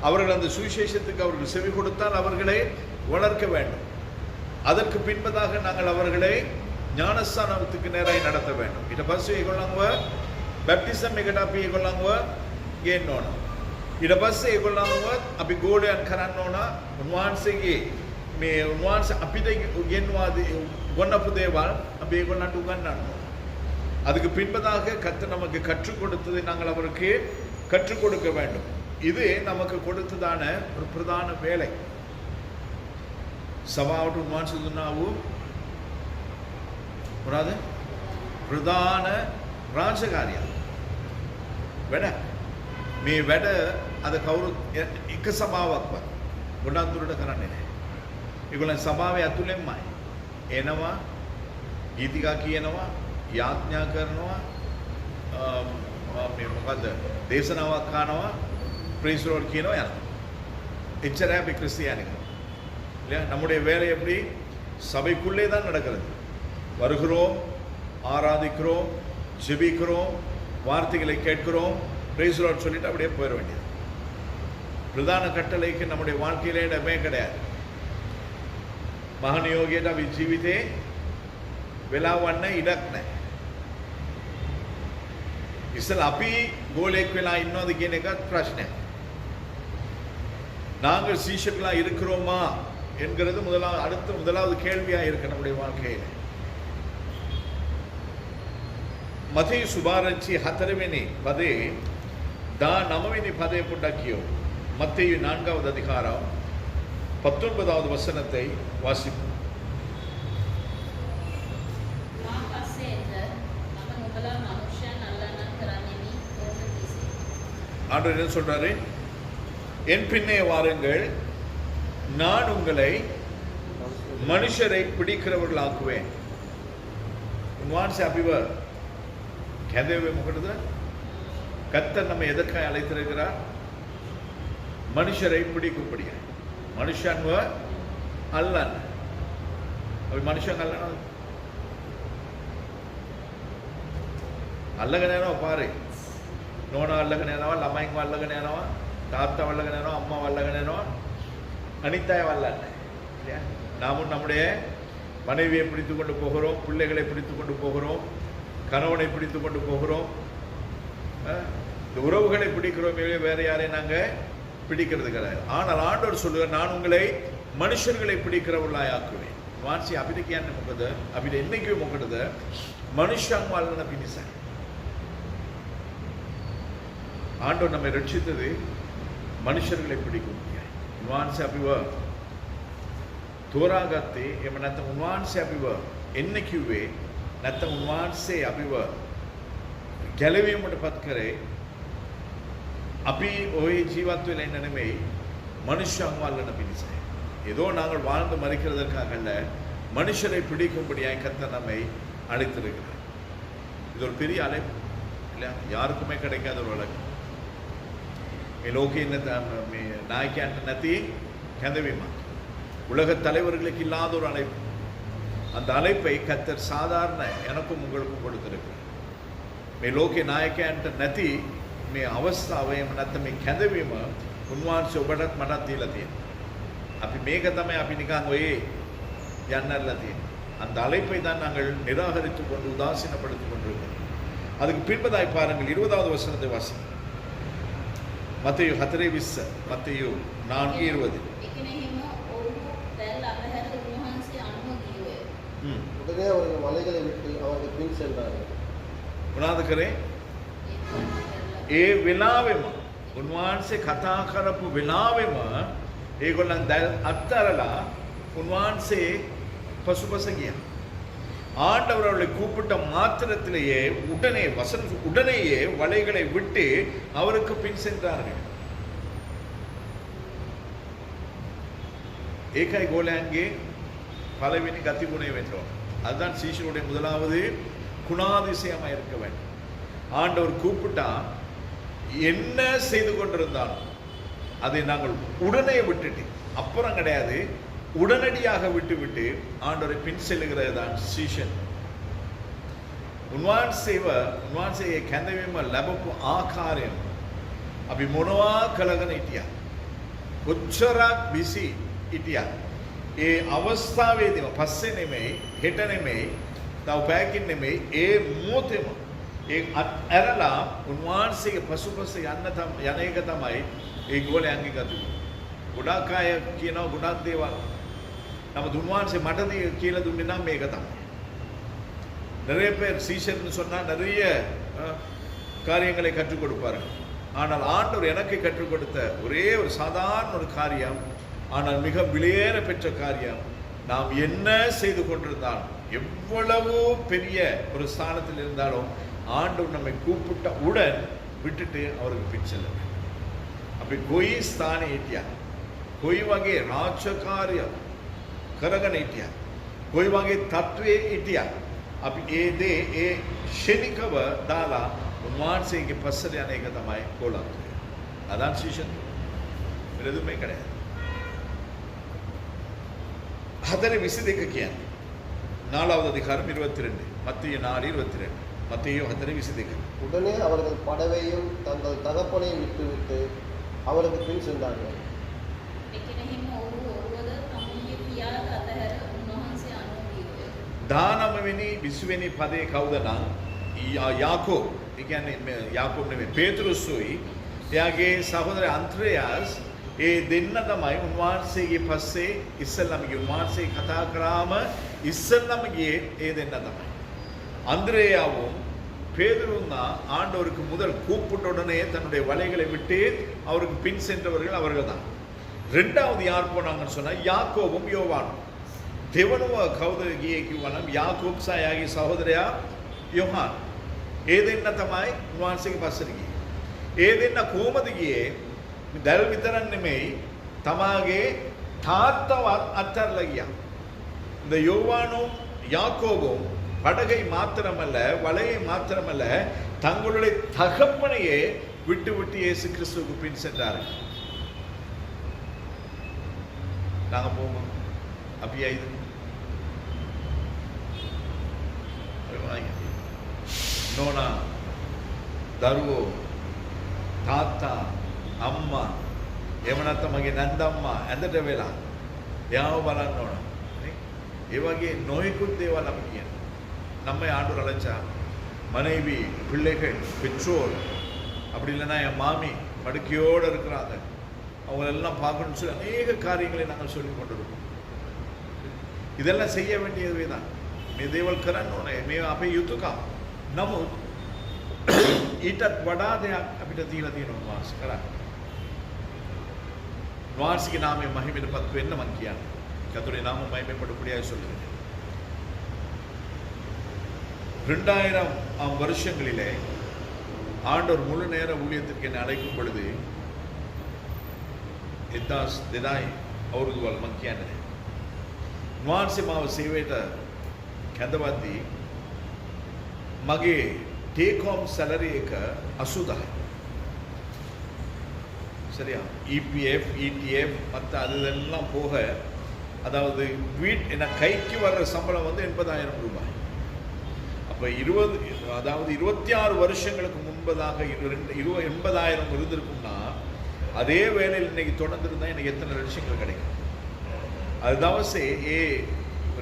அவர்கள் அந்த சுவிசேஷத்துக்கு அவர்கள் செவி கொடுத்தால் அவர்களை வளர்க்க வேண்டும். அதற்கு பின்பதாக நாங்கள் அவர்களை ஞானஸ்தானத்துக்கு நேராக நடத்த வேண்டும். ඊට පස්සේ ඒගොල්ලන්ව බැප්ටිසම් එකට අපි ඒගොල්ලන්ව ගේන්න ඕන. ඊට පස්සේ ඒගොල්ලන්ව අපි ගෝලයන් කරන්න ඕන. උන්වහන්සේගේ මේ උන්වහන්සේ අපිට ගෙන්වා ගොන්නපු දේවල් අපි ඒගොල්ලන්ට උගන්වන්න ඕන. அதுக்கு பின்பதாக கர்த்தர் நமக்கு கற்றுக் கொடுத்ததை நாங்கள் அவருக்கு கற்றுக் கொடுக்க வேண்டும். இது நமக்கு கொடுத்ததான ஒரு பிரதான வேலை. සභාවට උන්වහන්සේ දුන්නා වූ මොනවාද? ප්‍රධාන රාජකාරිය. වැඩ. මේ වැඩ අද කවුරුත් එක සභාවක්වත් ගොඩක් දුරට කරන්නේ නැහැ. ඒගොල්ලන් සභාවේ ඇතුළෙන්මයි එනවා, ගීතිකා කියනවා, යාඥා කරනවා, මේ මොකද්ද? දේශනාවක් කරනවා, ප්‍රේස් ලෝඩ් කියනවා යනවා. එච්චරයි අපි ක්‍රිස්තියානික. இல்லையா? நம்முடைய வேலை எப்படி? சபைக்குள்ளே தான் நடக்கிறது. வருகிறோம், ஆராதிக்கிறோம், ஜெபிக்கிறோம், வார்த்தைகளை கேட்கிறோம், பிரைஸ் லார்ட் சொல்லிட்டு அப்படியே போயிட வேண்டியது. பிரதான கட்டளைக்கு நம்முடைய வாழ்க்கையிலே இடமே கிடையாது. මහනියෝගයට අපි ජීවිතේ වෙලාවන්න ඉඩක් නැහැ. ඉස්සෙල්ලා අපි ගෝලයක් වෙලා ඉන්නවද කියන එකත් ප්‍රශ්නයක්. நாங்கள் சீஷர்களா இருக்கிறோமா என்கிறது முதலாவது கேள்வியா இருக்கு நம்முடைய வாழ்க்கையில். මතේ සුභාරංචි 4 වෙනි පදේ 19 වෙනි පදේ පොඩ්ඩක් කියමු. மத்தேயு 4வது அதிகாரம் 19வது வசனத்தை வாசிப்போம். ஆண்டவர் என்ன சொல்றாரு? என் பின்னே வாருங்கள், நான் உங்களை மனுஷரை பிடிக்கிறவர்களாக்குவேன். උන්වහන්සේ අපිව කැඳෙවේ මොකටද? கர்த்தர் நம்மை எதற்காக அழைத்திருக்கிறார்? மனுஷரை பிடிக்கும்படியா. மனுஷன்ව අල්ලන්න. අපි මනුෂ්‍යයන් අල්ලනවද? අල්ලගෙන යනවා පාරේ. නෝනා අල්ලගෙන යනවා, ළමයින්ව අල්ලගෙන යනවා, තාත්තාව අල්ලගෙන යනවා, අම්මාව අල්ලගෙන යනවා. அனித் அயව அල්ලන්නේ. இல்லையா? நாமும் நம்முடைய மனைவியை பிடித்து கொண்டு போகிறோம், பிள்ளைகளை பிடித்து கொண்டு போகிறோம், கணவனை பிடித்து கொண்டு போகிறோம். இந்த உறவுகளை பிடிக்கிறோம், வேற யாரையும் நாங்கள் பிடிக்கிறது கிடையாது. ஆனால் ஆண்டவர் சொல்லுவார், நான் உங்களை மனுஷர்களை பிடிக்கிறவர்களாய் ஆக்குவேன். வாட்சி අපිට කියන්නේ මොකද? අපිට එන්නේ කිව්වේ මොකටද? மனுஷன் අල්ලන පිණිසයි. ஆண்டவர் நம்மை ரட்சித்தது மனுஷர்களை பிடிக்கும். උන්වහන්සේ අපිව තෝරාගත්තේ, එහෙම නැත්නම් උන්වහන්සේ අපිව එන්න කිව්වේ, නැත්නම් උන්වහන්සේ අපිව ගැලවීමටපත් කරේ අපි ওই ජීවත් වෙලා ඉන්න නෙමෙයි, மனுஷன் අල්ලන පිණිසයි. ஏதோ நாங்கள் வாழ்ந்து மறிக்கிறதற்காக அல்ல, மனுஷரை பிடிக்கும்படியாய் கர்த்தர் நம்மை அழைத்திருக்கிறார். இது ஒரு பெரிய அழைப்பு இல்லையா? யாருக்குமே கிடைக்காத ஒரு அழைப்பு. லோகே நாயக்கான்ட்டு நத்தி கந்தவிமா உலக தலைவர்களுக்கு இல்லாத ஒரு அழைப்பு. அந்த அழைப்பை கர்த்தர் சாதாரண எனக்கும் உங்களுக்கும் கொடுத்திருக்கிறார். மே லோகே நாயக்கான்ட்டு நத்தி மே අවස්ථාවේ නැත්නම් මේ කැඳවීම උන්වහන්සේ ඔබටත් මටත් දීලා තියෙනවා. අපි මේක තමයි අපි නිකන් ඔය යන්නල්ලා තියෙන්නේ. அந்த அழைப்பை தான் நாங்கள் நிராகரித்து கொண்டு உதாசீனப்படுத்தி கொண்டிருக்கிறோம். அதுக்கு பின்பதாய் பாருங்கள் 20வது வசனத்தை வாசிங்க. மத்தேயு 4:20 மத்தேயு 4:20. එකෙනෙහිම ඔව්හු දැල් අතහැර උන්වහන්සේ අනුව ගියෝය. உடனே அவர்கள் மலைகளை விட்டு அவர்கள் பின் சென்றார்கள். මොනවාද කරේ? ඒ වෙලාවෙම උන්වහන්සේ කතා කරපු වෙලාවෙම ඒගොල්ලන් දැල් අත්තරලා උන්වහන්සේ பசுபச ගියා. ஆண்டவர் அவர்களை கூப்பிட்ட மாத்திரத்திலேயே உடனேயே வலைகளை விட்டு அவருக்கு பின் சென்றார்கள். ඒකයි ගෝලයන්ගේ பலவினி கத்திகுணை வென்றோம். அதுதான் சீஷருடைய முதலாவது குணாதிசயமாக இருக்க வேண்டும். ஆண்டவர் கூப்பிட்டா என்ன செய்து கொண்டிருந்தாலும் அதை நாங்கள் உடனே விட்டுட்டு, அப்புறம் கிடையாது, உடனடியாக விட்டு ஆண்டவரை பின் செல்லுகிறது தான் சீஷன். උන්වහන්සේ කැඳවීම ලැබපු ආකාරයෙන් අපි මොනවා කළගෙන හිටියා, කොච්චරක් බිසි හිටියා, ඒ අවස්ථාවේදීම පස්සේ නෙමෙයි, හෙට නෙමෙයි, තව පැයකින් නෙමෙයි, ඒ මොහොතේම ඒ ඇරලා උන්වහන්සේගේ පසුපස යන එක තමයි ඒ ගෝලයන්ගේ ගතිය. ගොඩාක් අය කියනවා ගොඩාක් දේවල්. නමුත් උන්වහන්සේ මට කියලා දුන්නේ නම් මේක තමයි. நிறைய பேர் சீஷர்னு சொன்னால் நிறைய காரியங்களை கற்றுக் கொடுப்பார்கள். ஆனால் ஆண்டவர் எனக்கு கற்றுக் கொடுத்த ஒரே ஒரு சாதாரண ஒரு காரியம், ஆனால் மிக விலையேற பெற்ற காரியம், நாம் என்ன செய்து கொண்டிருந்தாலும், எவ்வளவு பெரிய ஒரு ஸ்தானத்தில் இருந்தாலும், ஆண்டவர் நம்மை கூப்பிட்ட உடன் விட்டுட்டு அவருக்கு பின் செல்ல வேண்டும். அப்படி कोई स्थान හිටියා, कोई වගේ රාජකාරිය කරගෙන හිටියා, कोई වගේ තත්වයේ හිටියා, අපි ඒ දේ ඒ ශනිකව දාලා උන්වහන්සේගේ පස්සට යන එක තමයි ගෝලත්වය. අதான் சீஷன். எதுவுமே கிடையாது. 4:22 කියන්නේ 4வது அதிகாரம் 22 மத்தேயு 4:22 மத்தேயு 4:22. உடனே அவர்கள் படவையும் தங்கள் தகப்பனையும் விட்டுவிட்டு அவருக்கு பின் சென்றார்கள். එකෙනෙහිම ඔව්හු ඔරුවද තමුන්ගේ පියාද අතහැර උන්වහන්සේ අනුව ගියෝය. 19 වෙනි 20 වෙනි පදේ කවුද නම් යාකෝබ්. ඒ කියන්නේ යාකෝබ් නෙමෙයි, පේතෘස්ුයි එයාගේ සහෝදර අන්ද්‍රයාස්, ඒ දෙන්න තමයි උන්වහන්සේගේ පස්සේ ඉස්සෙල්ලාම ගියේ. උන්වහන්සේ කතා කරාම ඉස්සෙල්ලාම ගියේ ඒ දෙන්න තමයි. அந்திரேயாவும் பேதுருவும் தான் ஆண்டவருக்கு முதல் கூப்பிட்ட உடனே தன்னுடைய வலைகளை விட்டு அவருக்கு பின் சென்றவர்கள் அவர்கள் தான். ரெண்டாவது யார் போனாங்கன்னு சொன்னா யாக்கோபும் யோவானும். දෙවනුව කවුද ගියේ කිව්වනම් යාකෝබ් සහ එයාගේ සහෝදරයා යොහාන්. ඒ දෙන්න තමයි උන්වහන්සේගේ පස්සට ගියේ. ඒ දෙන්න කොහමද ගියේ? දැල් විතරක් නෙමෙයි, තමාගේ තාත්තවත් අත්හැරලා ගියා. இந்த யோவானும் யாக்கோபும் படகை மாத்திரமல்ல, வலையை மாத்திரமல்ல, தங்களுடைய தகப்பனையே விட்டு இயேசு கிறிஸ்துவுக்கு பின் சென்றார்கள். நாங்கள் போவோம் அப்படியா? இது நோனா, දරුවෝ, තාත්තා, අම්මා, එහෙම නැත්නම් මගේ නන්දම්මා ඇඳට වෙලා එයාව බලන්න ඕන. ඒ වගේ නොයෙකුත් දේවල් අපි කියනවා. நம்மை ஆண்டவர் அழைச்சா மனைவி, பிள்ளைகள், பெற்றோர், அப்படி இல்லைன்னா என் மாமி படுக்கையோடு இருக்கிறாங்க, அவங்களெல்லாம் பார்க்கணும்னு சொல்லி அநேக காரியங்களை நாங்கள் சொல்லி கொண்டிருக்கோம். இதெல்லாம் செய்ய வேண்டியதுவே தான். මේ දේවල් කරන්න ඕනේ. මේ අපේ යුතුයකම්. නමුත් ඊටත් වඩා දෙයක් අපිට දීලා තියෙනවා වාස් කරා. வாசிக்கு நாமே மகிமைப்பட்டு என்ன மங்கியான் கர்த்தருடைய நாமம் மகிமைப்படும்படியாக சொல்லுகிறேன். 2000 வருஷங்களிலே ஆண்டவர் முழு நேர ஊழியத்திற்கு என்னை அழைக்கும் பொழுது එදස් 2000 අවුරුදු වල මං කියන්නේ. නුවන්සේ මාව සේවයට කැඳවද්දී මගේ take home salary එක 80,000. சரியா? EPF, ETF மற்ற அது இதெல்லாம் போக, அதாவது என கைக்கு வர்ற சம்பளம் வந்து 80,000 ரூபாய். அப்போ 26 வருஷங்களுக்கு முன்பதாக 80,000 இருந்திருக்கும்னா, அதே வேலையில் இன்னைக்கு தொடர்ந்து இருந்தால் எனக்கு எத்தனை லட்சங்கள் கிடைக்கும்? அது දවසේ ඒ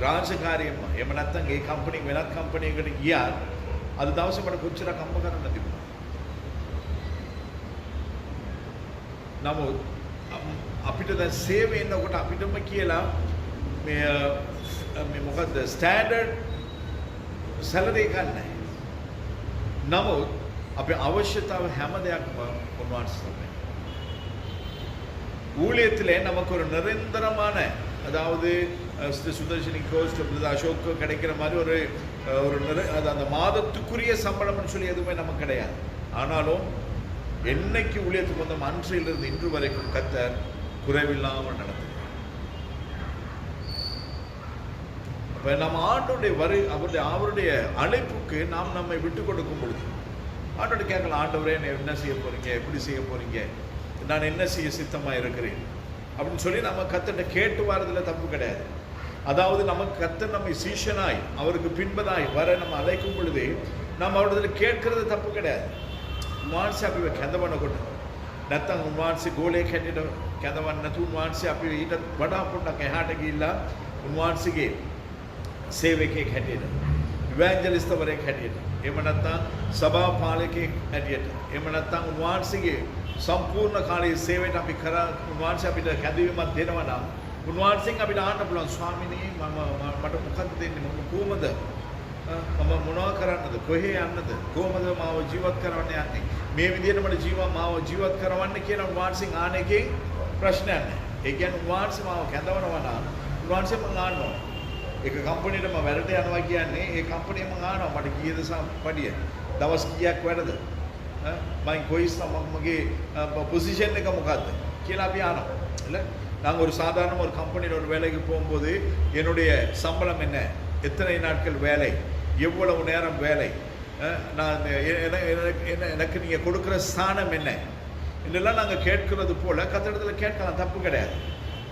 රාජකාරියම එහෙම නැත්නම් ඒ කම්පැනි වෙනත් කම්පැනියකට ගියාත් අද දවසේ මට කොච්චරක් හම්බ කරන්න තිබුණා. නමුත් අපිට දැන් සේවය එනකොට අපිටම කියලා මේ මොකද්ද ස්ටෑන්ඩඩ් සැලරි එකක් නැහැ. නමුත් අපේ අවශ්‍යතාව හැම දෙයක්ම උන්වහන්සේ තමයි. ஊழியத்திலே நமக்கு ஒரு நிரந்தரமான, அதாவது சுதர்ஷினி கோஸ்ட் அசோக் கிடைக்கிற மாதிரி ஒரு அது அந்த மாதத்துக்குரிய சம்பளம்னு சொல்லி எதுவுமே நமக்கு கிடையாது. ஆனாலும் என்னைக்கு ஊழியத்துக்கு வந்த அன்றிலிருந்து இன்று வரைக்கும் கர்த்தர் குறைவில்லாமல் நடத்துகிறார். அப்ப நம்ம ஆண்டோடைய அவருடைய அழைப்புக்கு நாம் நம்மை விட்டு கொடுக்கும் பொழுது ஆண்டோட கேட்கலாம், ஆண்டவரே என்ன செய்ய போறீங்க, எப்படி செய்ய போறீங்க, நான் என்ன செய்ய சித்தமாக இருக்கிறேன் அப்படின்னு சொல்லி நம்ம கர்த்தர்ட்ட கேட்டு வரதுல தப்பு கிடையாது. அதாவது நமக்கு கர்த்தர் நம்மை சீஷனாய் அவருக்கு பின்பதாய் வர நம்ம அழைக்கும் பொழுது நம்ம அவரிடத்துல கேட்கறது தப்பு கிடையாது. උන්වහන්සේ අපිව කැඳවනකොට නැත්තම් උන්වහන්සේ ගෝලයක් හැටියට කැඳවන්න නැතු උන්වහන්සේ අපිව ඊට වඩා පොඩ්ඩක් එහාට ගිහිල්ලා උන්වහන්සේගේ සේවකයෙක් හැටියට, ඉවැන්ජලිස්ට්වරයෙක් හැටියට, එහෙම නැත්තම් සභා පාලකයෙක් හැටියට, එහෙම නැත්තම් උන්වහන්සේගේ සම්පූර්ණ කාලීන සේවයට අපි කරා උන්වහන්සේ අපිට කැඳවීමක් දෙනවා නම් උන්වහන්සේගෙන් අපිට ආන්න පුළුවන්, ස්වාමිනේ මට මොකක්ද දෙන්නේ, මම කොහොමද මම මොනවා කරන්නද, කොහේ යන්නද, කොහොමද මාව ජීවත් කරවන්න යන්නේ, මේ විදිහට මට මාව ජීවත් කරවන්න කියන උන්වහන්සේගෙන් ආන එකේ ප්‍රශ්නයක් නැහැ. ඒ කියන්නේ උන්වහන්සේ මාව කැඳවනවා නම් උන්වහන්සේ මං ආන්නවා. ඒක කම්පැනියට මම වැඩට යනවා කියන්නේ ඒ කම්පැනිය මං ආනවා, මට කීයද පඩිය, දවස් කීයක් වැඩද, මම කොයිස් මගේ பொசிஷன் එක මොකද්ද කියලා අපි ආනවා. இல்ல நாங்கள் ஒரு சாதாரண ஒரு கம்பெனியில் ஒரு வேலைக்கு போகும்போது என்னுடைய சம்பளம் என்ன, எத்தனை நாட்கள் வேலை, எவ்வளவு நேரம் வேலை, நான் எனக்கு நீங்கள் கொடுக்குற ஸ்தானம் என்ன, இதெல்லாம் நாங்கள் கேட்கறது போல கத்திடத்தில் கேட்கலாம், தப்பு கிடையாது.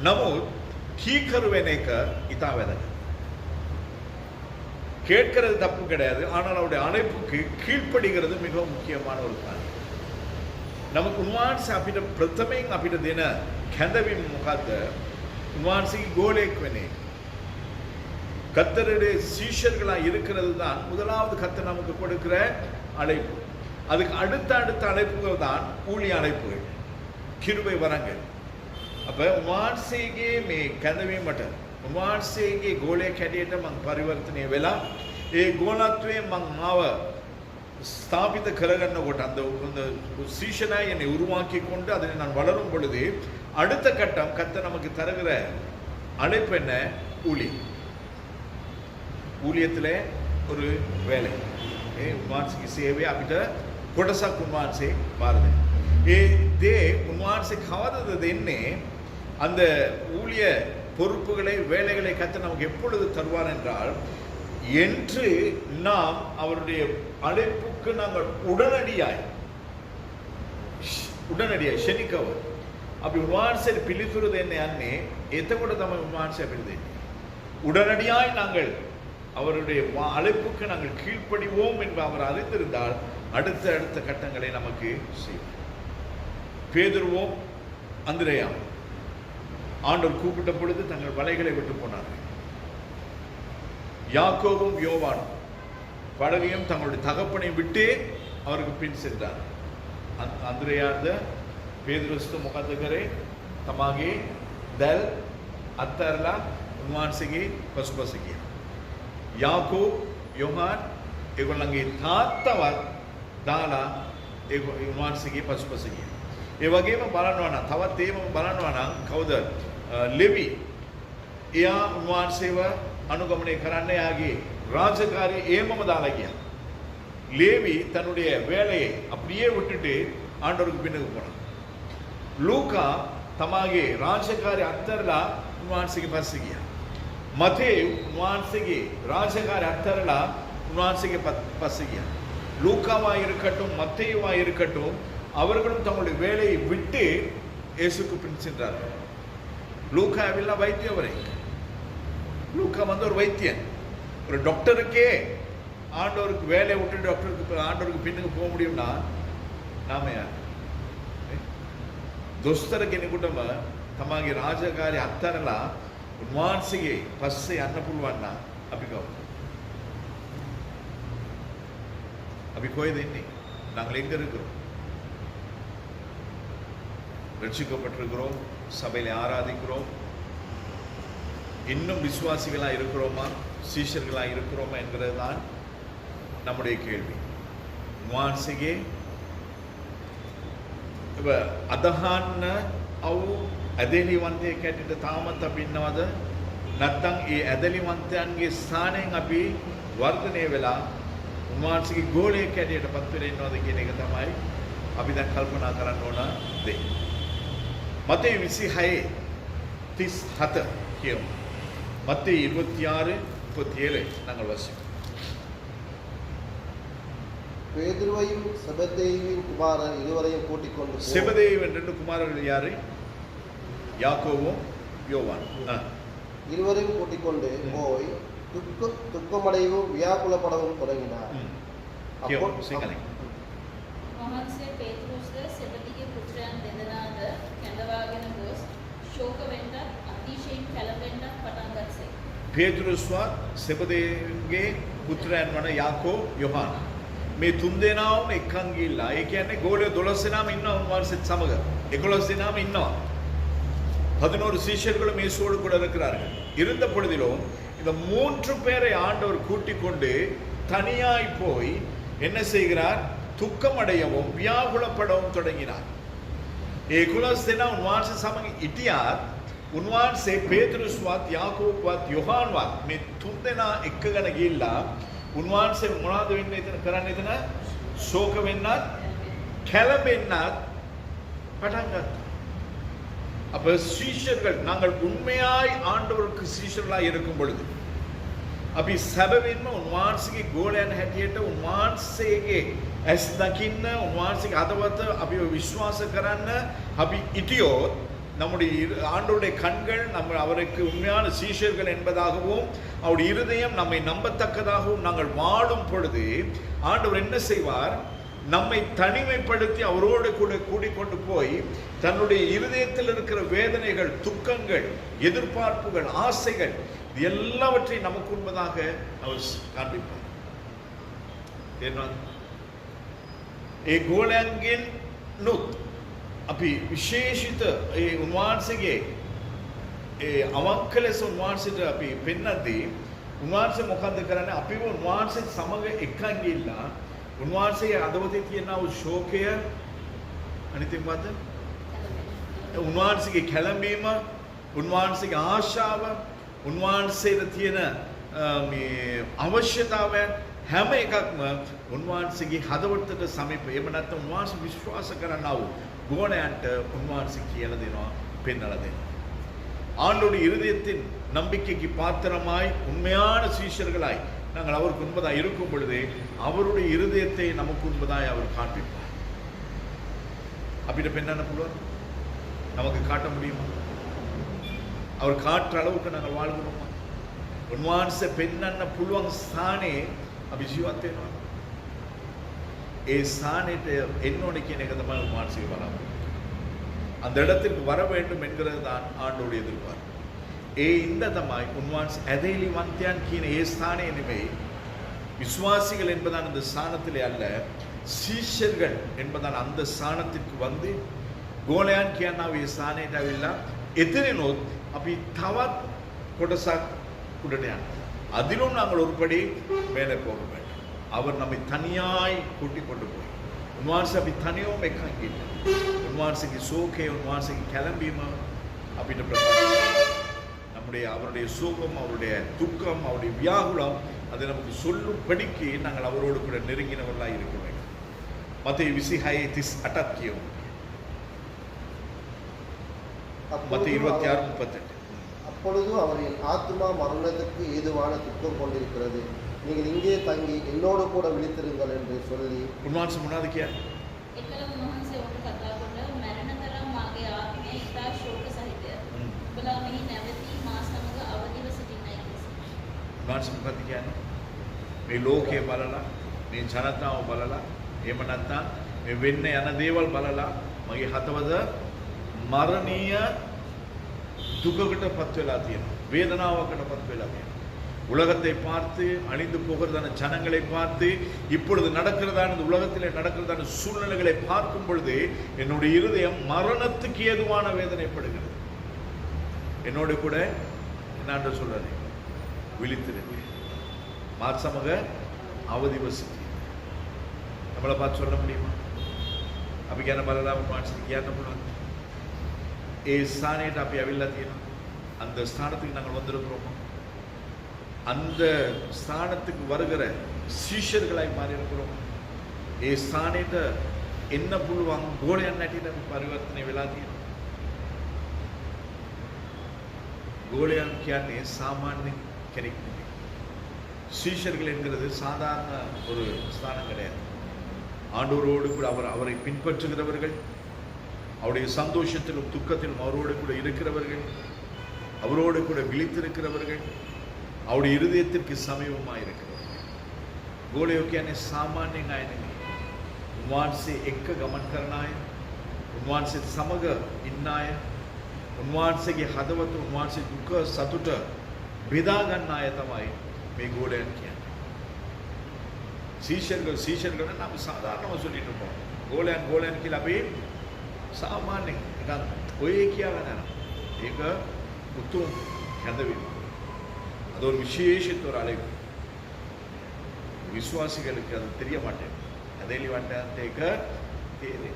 நமுத் கீக்கருவேனேக்க இதாவதன் கேட்கிறது தப்பு கிடையாது. ஆனால் அவருடைய அழைப்புக்கு கீழ்ப்படுகிறது மிகவும் முக்கியமான ஒரு காரியம். நமக்கு උන්වහන්සේ අපිට ප්‍රථමයෙන් අපිට දෙන කැඳවීම මොකද්ද? උන්වහන්සේගේ ගෝලයක් වෙන එක. கர்த்தருடைய சீஷர்களாக இருக்கிறது தான் முதலாவது கர்த்தர் நமக்கு கொடுக்கிற அழைப்பு. அதுக்கு அடுத்த அழைப்புகள் தான் ஊழிய அழைப்புகள், கிருபை வரங்கள். அப்ப උන්වහන්සේගේ මේ කැඳවීමට උන්වහන්සේගේ ගෝලයක් හැටියට මම පරිවර්තනය වෙලා ඒ ගෝලත්වයෙන් මම ආව ஸ்தாபித்த කරගන්නකොට அந்த சீஷனாய் என்னை உருவாக்கி கொண்டு அதில் நான் வளரும் பொழுது அடுத்த கட்டம் கர்த்தர் நமக்கு தருகிற அழைப்பு என்ன? ஊழியம். ஊழியத்திலே ஒரு வேலை, උන්වහන්සේගේ සේවය අපිට කොටසක් උන්වහන්සේ බාර දෙනවා. උන්වහන්සේ කවදද දෙන්නේ? அந்த ஊழிய பொறுப்புகளை வேலைகளை கர்த்தர் நமக்கு எப்பொழுது தருவார் என்றால், என்று நாம் அவருடைய அழைப்புக்கு நாங்கள் உடனடியாய் ෂණිකව අපි උන්වහන්සේට පිළිතුරු දෙන්න යන්නේ. එතකොට තමයි උන්වහන්සේ අපිට දෙන්නේ. உடனடியாய் நாங்கள் அவருடைய அழைப்புக்கு நாங்கள் கீழ்ப்படிவோம் என்று அவர் அறிந்திருந்தால் அடுத்த கட்டங்களை நமக்கு செய்வார். பேதுருவும் அந்திரேயாவும் ஆண்டவர் கூப்பிட்ட பொழுது தங்கள் வலைகளை விட்டு போனார்கள். யாக்கோபும் யோவானும் படகையும் தங்களுடைய தகப்பனை விட்டு அவருக்கு பின் சென்றார். අන්ද්‍රයාද පේදුරුස්තු මොකද කරේ? තමාගේ දැල් අත්හැරලා උන්වහන්සේගේ පසුපස ගියා. යාකෝබ් යෝහාන් ඒගොල්ලන්ගේ තාත්තවත් දාලා ඒ උන්වහන්සේගේ පසුපස ගියා. ඒ වගේම බලනවා නම් තවත් ඒම බලනවා නම් කවුද? ලෙවි. එයා උන්වහන්සේව அனுகமனை කරන්න යාගේ ராஜகாரி ஏமම දාලා ගියා. லேவி தன்னுடைய வேலையை அப்படியே விட்டுட்டு ஆண்டவருக்கு பின்னுக்கு போனான். லூக்கா தமாගේ ராஜகாரி අත්හැරලා උන්වහන්සේගේ පස්සේ ගියා. මතේ උන්වහන්සේගේ ராஜகாரி අත්හැරලා உன்வான்சிகை பசியா லூக்காவாக இருக்கட்டும் மத்தேயுவாக இருக்கட்டும் அவர்களும் தங்களுடைய வேலையை விட்டு இயேசுக்கு பின் சென்றார்கள். லூக்கா எல்லாம் வைத்தியவரை, லூக்கா வந்து ஒரு வைத்தியன், ஒரு டாக்டருக்கே ஆண்டவருக்கு வேலையை விட்டு டாக்டருக்கு ஆண்டவருக்கு பின்னுக்கு போக முடியும்னா நாம யார்? දොස්තර කෙනෙකුටම තමගේ රාජකාරී අත්තරලා උන්වහන්සේගේ පස්සේ යන්න පුළුවන් නම් අපි කවුද? අපි කොහෙද ඉන්නේ? நாங்கள் எங்க இருக்கிறோம்? ரட்சிக்கப்பட்டிருக்கிறோம், சபையில ஆராதிக்கிறோம், இன்னும் விசுவாசிகளா இருக்கிறோமா, சீஷர்களா இருக்கிறோமா என்கிறது தான் நம்முடைய கேள்வி. උන්වහන්සේගේ අදහන්න අවු ඇදලිවන්තයෙක් හැටියට තාමත් අපි ඉන්නවද? නැත්නම් ඒ ඇදලිවන්තයන්ගේ ස්ථානයෙන් අපි වර්ධනය වෙලා උන්වහන්සේගේ ගෝලයක් හැටියට පත් වෙලා ඉන්නවද කියන එක තමයි අපි දැන් කල්පනා කරන්න ඕන දේ. මතේ 26:37 කියමු. மத்தேயு 26:37 நாங்கள் வாசிப்போம். பேதுருவையும் செபதேயுவின் குமாரன் இருவரையும் கூட்டிக் கொண்டு செபதேயுவின் 2 குமாரர்கள் யாரு? யாக்கோவும் யோவான். இருவரையும் கூட்டிக் கொண்டு போய் துக்கமடையவும் வியாக்குலப்படவும் தொடங்கினார். වහන්සේ පේතෘස්ද සෙබදිගේ පුත්‍රයන් දෙදෙනාද කැඳවාගෙන ගොස් ශෝක වෙන්නත් අතිශයින් කැළඹෙන්නත් පටන් ගත්සේ. පේතෘස්වත් සෙබදේගේ පුත්‍රයන් වන යාකෝ යොහාන මේ තුන් දෙනාම එක්කන් ගිහිල්ලා, ඒ කියන්නේ ගෝලය 12 දෙනාම ඉන්නවා උන්වහන්සේත් සමග 11 දෙනාම ඉන්නවා. 11 சீஷர்களும் இயேசுவோடு கூட இருக்கிறார்கள். இருந்த பொழுதிலும் இந்த 3 பேரை ஆண்டவர் கூட்டிக் கொண்டு தனியாய் போய் என்ன செய்கிறார்? துக்கமடையவும் வியாகுலப்படவும் தொடங்கினார். 11 දෙනා උන්වහන්සේ සමග ඉතියාත් උන්වහන්සේ පේතෘස්වත් යාකෝබ්වත් යොහාන්වත් මේ තුන් දෙනා එක්කගෙන ගිහිල්ලා උන්වහන්සේ මොනවද වෙන්නේ එතන කරන්නේ? එතන ශෝක වෙන්නත් කැළඹෙන්නත් පටන් ගත්තා. அப்ப சீஷர்கள் நாங்கள் உண்மையாய் ஆண்டவருக்கு சீஷர்களாய் இருக்கும் பொழுது අපි සැබවින්ම උන්වහන්සේගේ ගෝලයන් හැටියට උන්වහන්සේගේ ඇස් දකින්න, උන්වහන්සේගේ හදවත අපි විශ්වාස කරන්න අපි ඉතියොත් நம்முடைய ஆண்டவருடைய கண்கள் நம்ம அவருக்கு உண்மையான சீஷர்கள் என்பதாகவும் அவருடைய இருதயம் நம்மை நம்பத்தக்கதாகவும் நாங்கள் வாழும் பொழுது ஆண்டவர் என்ன செய்வார்? நம்மை தனிமைப்படுத்தி அவரோடு கூட கூட்டிக்கொண்டு போய் தன்னுடைய இருதயத்தில் இருக்கிற வேதனைகள், துக்கங்கள், எதிர்பார்ப்புகள், ஆசைகள் எல்லாவற்றையும் நமக்கு உண்பதாக அவர் காண்பிப்பார். ඒ ගෝලයන්ගෙන් නුත් අපි විශේෂිත ඒ උන්වහන්සේගේ ඒ අවංක ලෙස උන්වහන්සේට අපි පෙන්නද්දී උන්වහන්සේ මොකද්ද කරන්නේ? අපිව උන්වහන්සේ සමග එක්කන් ගිහිල්ලා උන්වහන්සේගේ අදවතේ තියෙන වූ ශෝකය, අනිතින් මොකද්ද? උන්වහන්සේගේ කැළඹීම, උන්වහන්සේගේ ආශාව, උන්වහන්සේට තියෙන මේ අවශ්‍යතාවයන් හැම එකක්ම උන්වහන්සේගේ හදවතට සමීප. එහෙම නැත්නම් උන්වහන්සේ විශ්වාස කරනා වූ ගෝණයන්ට උන්වහන්සේ කියලා දෙනවා, පෙන්වලා දෙනවා. ஆண்டோட இருதயத்தின் நம்பிக்கைக்கு பாத்திரமாய் உண்மையான சீஷர்களாய் நாங்கள் அவருக்கு உண்பதாய் இருக்கும் பொழுது அவருடைய இருதயத்தை நமக்கு உண்பதாய் அவர் காண்பிப்பார். අපිට පෙන්වන්න පුළුවන්? நமக்கு காட்ட முடியுமா? அவர் காட்டுற அளவுக்கு நாங்கள் வாழ்கிறோமா? උන්වහන්සේ පෙන්වන්න පුළුවන් ස්ථානයේ අපි ජීවත් වෙනවා. ඒ ස්ථානෙට එන්න ඕනේ කියන එක තමයි උන්වහන්සේගේ බලාපොරොත්තු. அந்த இடத்திற்கு வர வேண்டும் என்கிறது தான் ஆண்டோடைய எதிர்பார்ப்பு. இந்த තමයි උන්වහන්සේ ඇදහිලිවන්තයන් කියන ඒ ස්ථානයේ නෙමෙයි, விசுவாசிகள் என்பதான அந்த ஸ்தானத்திலே அல்ல, சீஷர்கள் என்பதான அந்த ஸ்தானத்திற்கு வந்து ගෝලයන් කියනවා මේ ස්ථානයට ඇවිල්ලා එතනනොත් අපි තවත් කොටසක් උඩට යනවා. அதிலும் நாங்கள் ஒருபடி மேலே போக வேண்டும். அவர் நம்மை தனியாய் கூட்டிக் கொண்டு போய் උන්වහන්සේ අපි තනියම එක්කන් ගිහින් උන්වහන්සේගේ சோகே, උන්වහන්සේගේ කැළඹීම අපිට ප්‍රකාශ நம்முடைய அவருடைய சோகம், அவருடைய துக்கம், அவருடைய வியாகுலம் அதை நமக்கு சொல்லும்படிக்கு நாங்கள் அவரோடு கூட நெருங்கினவர்களாக இருக்க வேண்டும். மத்தேயு 26:38 කියමු. மத்தேயு 26:38. இப்பொழுது அவரின் ஆத்மா மரணத்துக்கு ஏதுவான துக்கம் கொண்டிருக்கிறது. நீங்கள் இங்கே தங்கி என்னோடு கூட விழித்திருங்கள் என்று சொல்லி උන්වහන්සේ මොනවද කියන්නේ? එකල උන්වහන්සේ ඔහුට කතා කොට මරණ තරම් මාගේ ආත්මය ඉතා ශෝක සහිතය. ඔබලා මෙහි නැවතී මා සමග අවදිව සිටින්නයි කිව්වා. උන්වහන්සේ මොකක්ද කියන්නේ? මේ ලෝකය බලලා, මේ ජනතාව බලලා, එහෙම නැත්නම් මේ වෙන්න යන දේවල් බලලා මගේ හතවත මරණීය දුකකටපත් වෙලා තියෙනවා. வேதனாவකටපත් වෙලා තියෙනවා. உலகத்தை பார்த்து அழிந்து போகிறதான ஜனங்களை பார்த்து இப்பொழுது நடக்கிறதான இந்த உலகத்திலே நடக்கிறதான சூழ்நிலைகளை பார்க்கும் பொழுது என்னுடைய இருதயம் மரணத்துக்கு ஏதுவான வேதனைப்படுகிறது. என்னோட கூட என்ன சொல்றாரு? விழித்திருக்கு, மாசமக அவதி வசித்து. நம்மளை பார்த்து சொல்ல முடியுமா? අපි ගැන බලලා මානසික කියන්න පුළුවන්. ඒ ස්ථානයට අපි ඇවිල්ලා තියෙනවා. அந்த ஸ்தானத்துக்கு நாங்கள் வந்திருக்கிறோம். அந்த ஸ்தானத்துக்கு வருகிற சீஷர்களாய் மாறி இருக்கிறோம். ඒ ස්ථානයට එන්න පුළුවන් ගෝලයන් නැටිට අපි පරිවර්තනය වෙලා තියෙනවා. ගෝලයන් කියන්නේ சாமானிய කෙනෙක් නෙවෙයි. சீஷர்கள் என்கிறது சாதாரண ஒரு ஸ்தானம் கிடையாது. ஆண்டவரோடு கூட அவரை பின்பற்றுகிறவர்கள், அவருடைய சந்தோஷத்திலும் துக்கத்திலும் அவரோடு கூட இருக்கிறவர்கள், அவரோடு கூட விழித்திருக்கிறவர்கள், அவருடைய இருதயத்திற்கு சமீபமாக இருக்கிறவர்கள். ගෝලයෝ කියන්නේ සාමාන්‍යයෙන් අය නෙමෙයි. උන්වහන්සේ එක්ක ගමන් කරන අය, උන්වහන්සේ සමග ඉන්න අය, උන්වහන්සේගේ හදවත, උන්වහන්සේ දුක සතුට බෙදා ගන්න අය තමයි මේ ගෝලයන් කියන්නේ. சீஷர்கள் நம்ம சாதாரணமாக சொல்லிட்டு இருப்போம். ගෝලයන් කියලා අපි සාමාන්‍යයෙන් නිකන් ඔය කියවන යනවා. ඒක උතුම් හැදවීම. அது ஒரு விசேஷித்த ஒரு அழைப்பு. விசுவாசிகளுக்கு அது தெரிய மாட்டேன். அதேலி வண்டேක තේරෙන්නේ.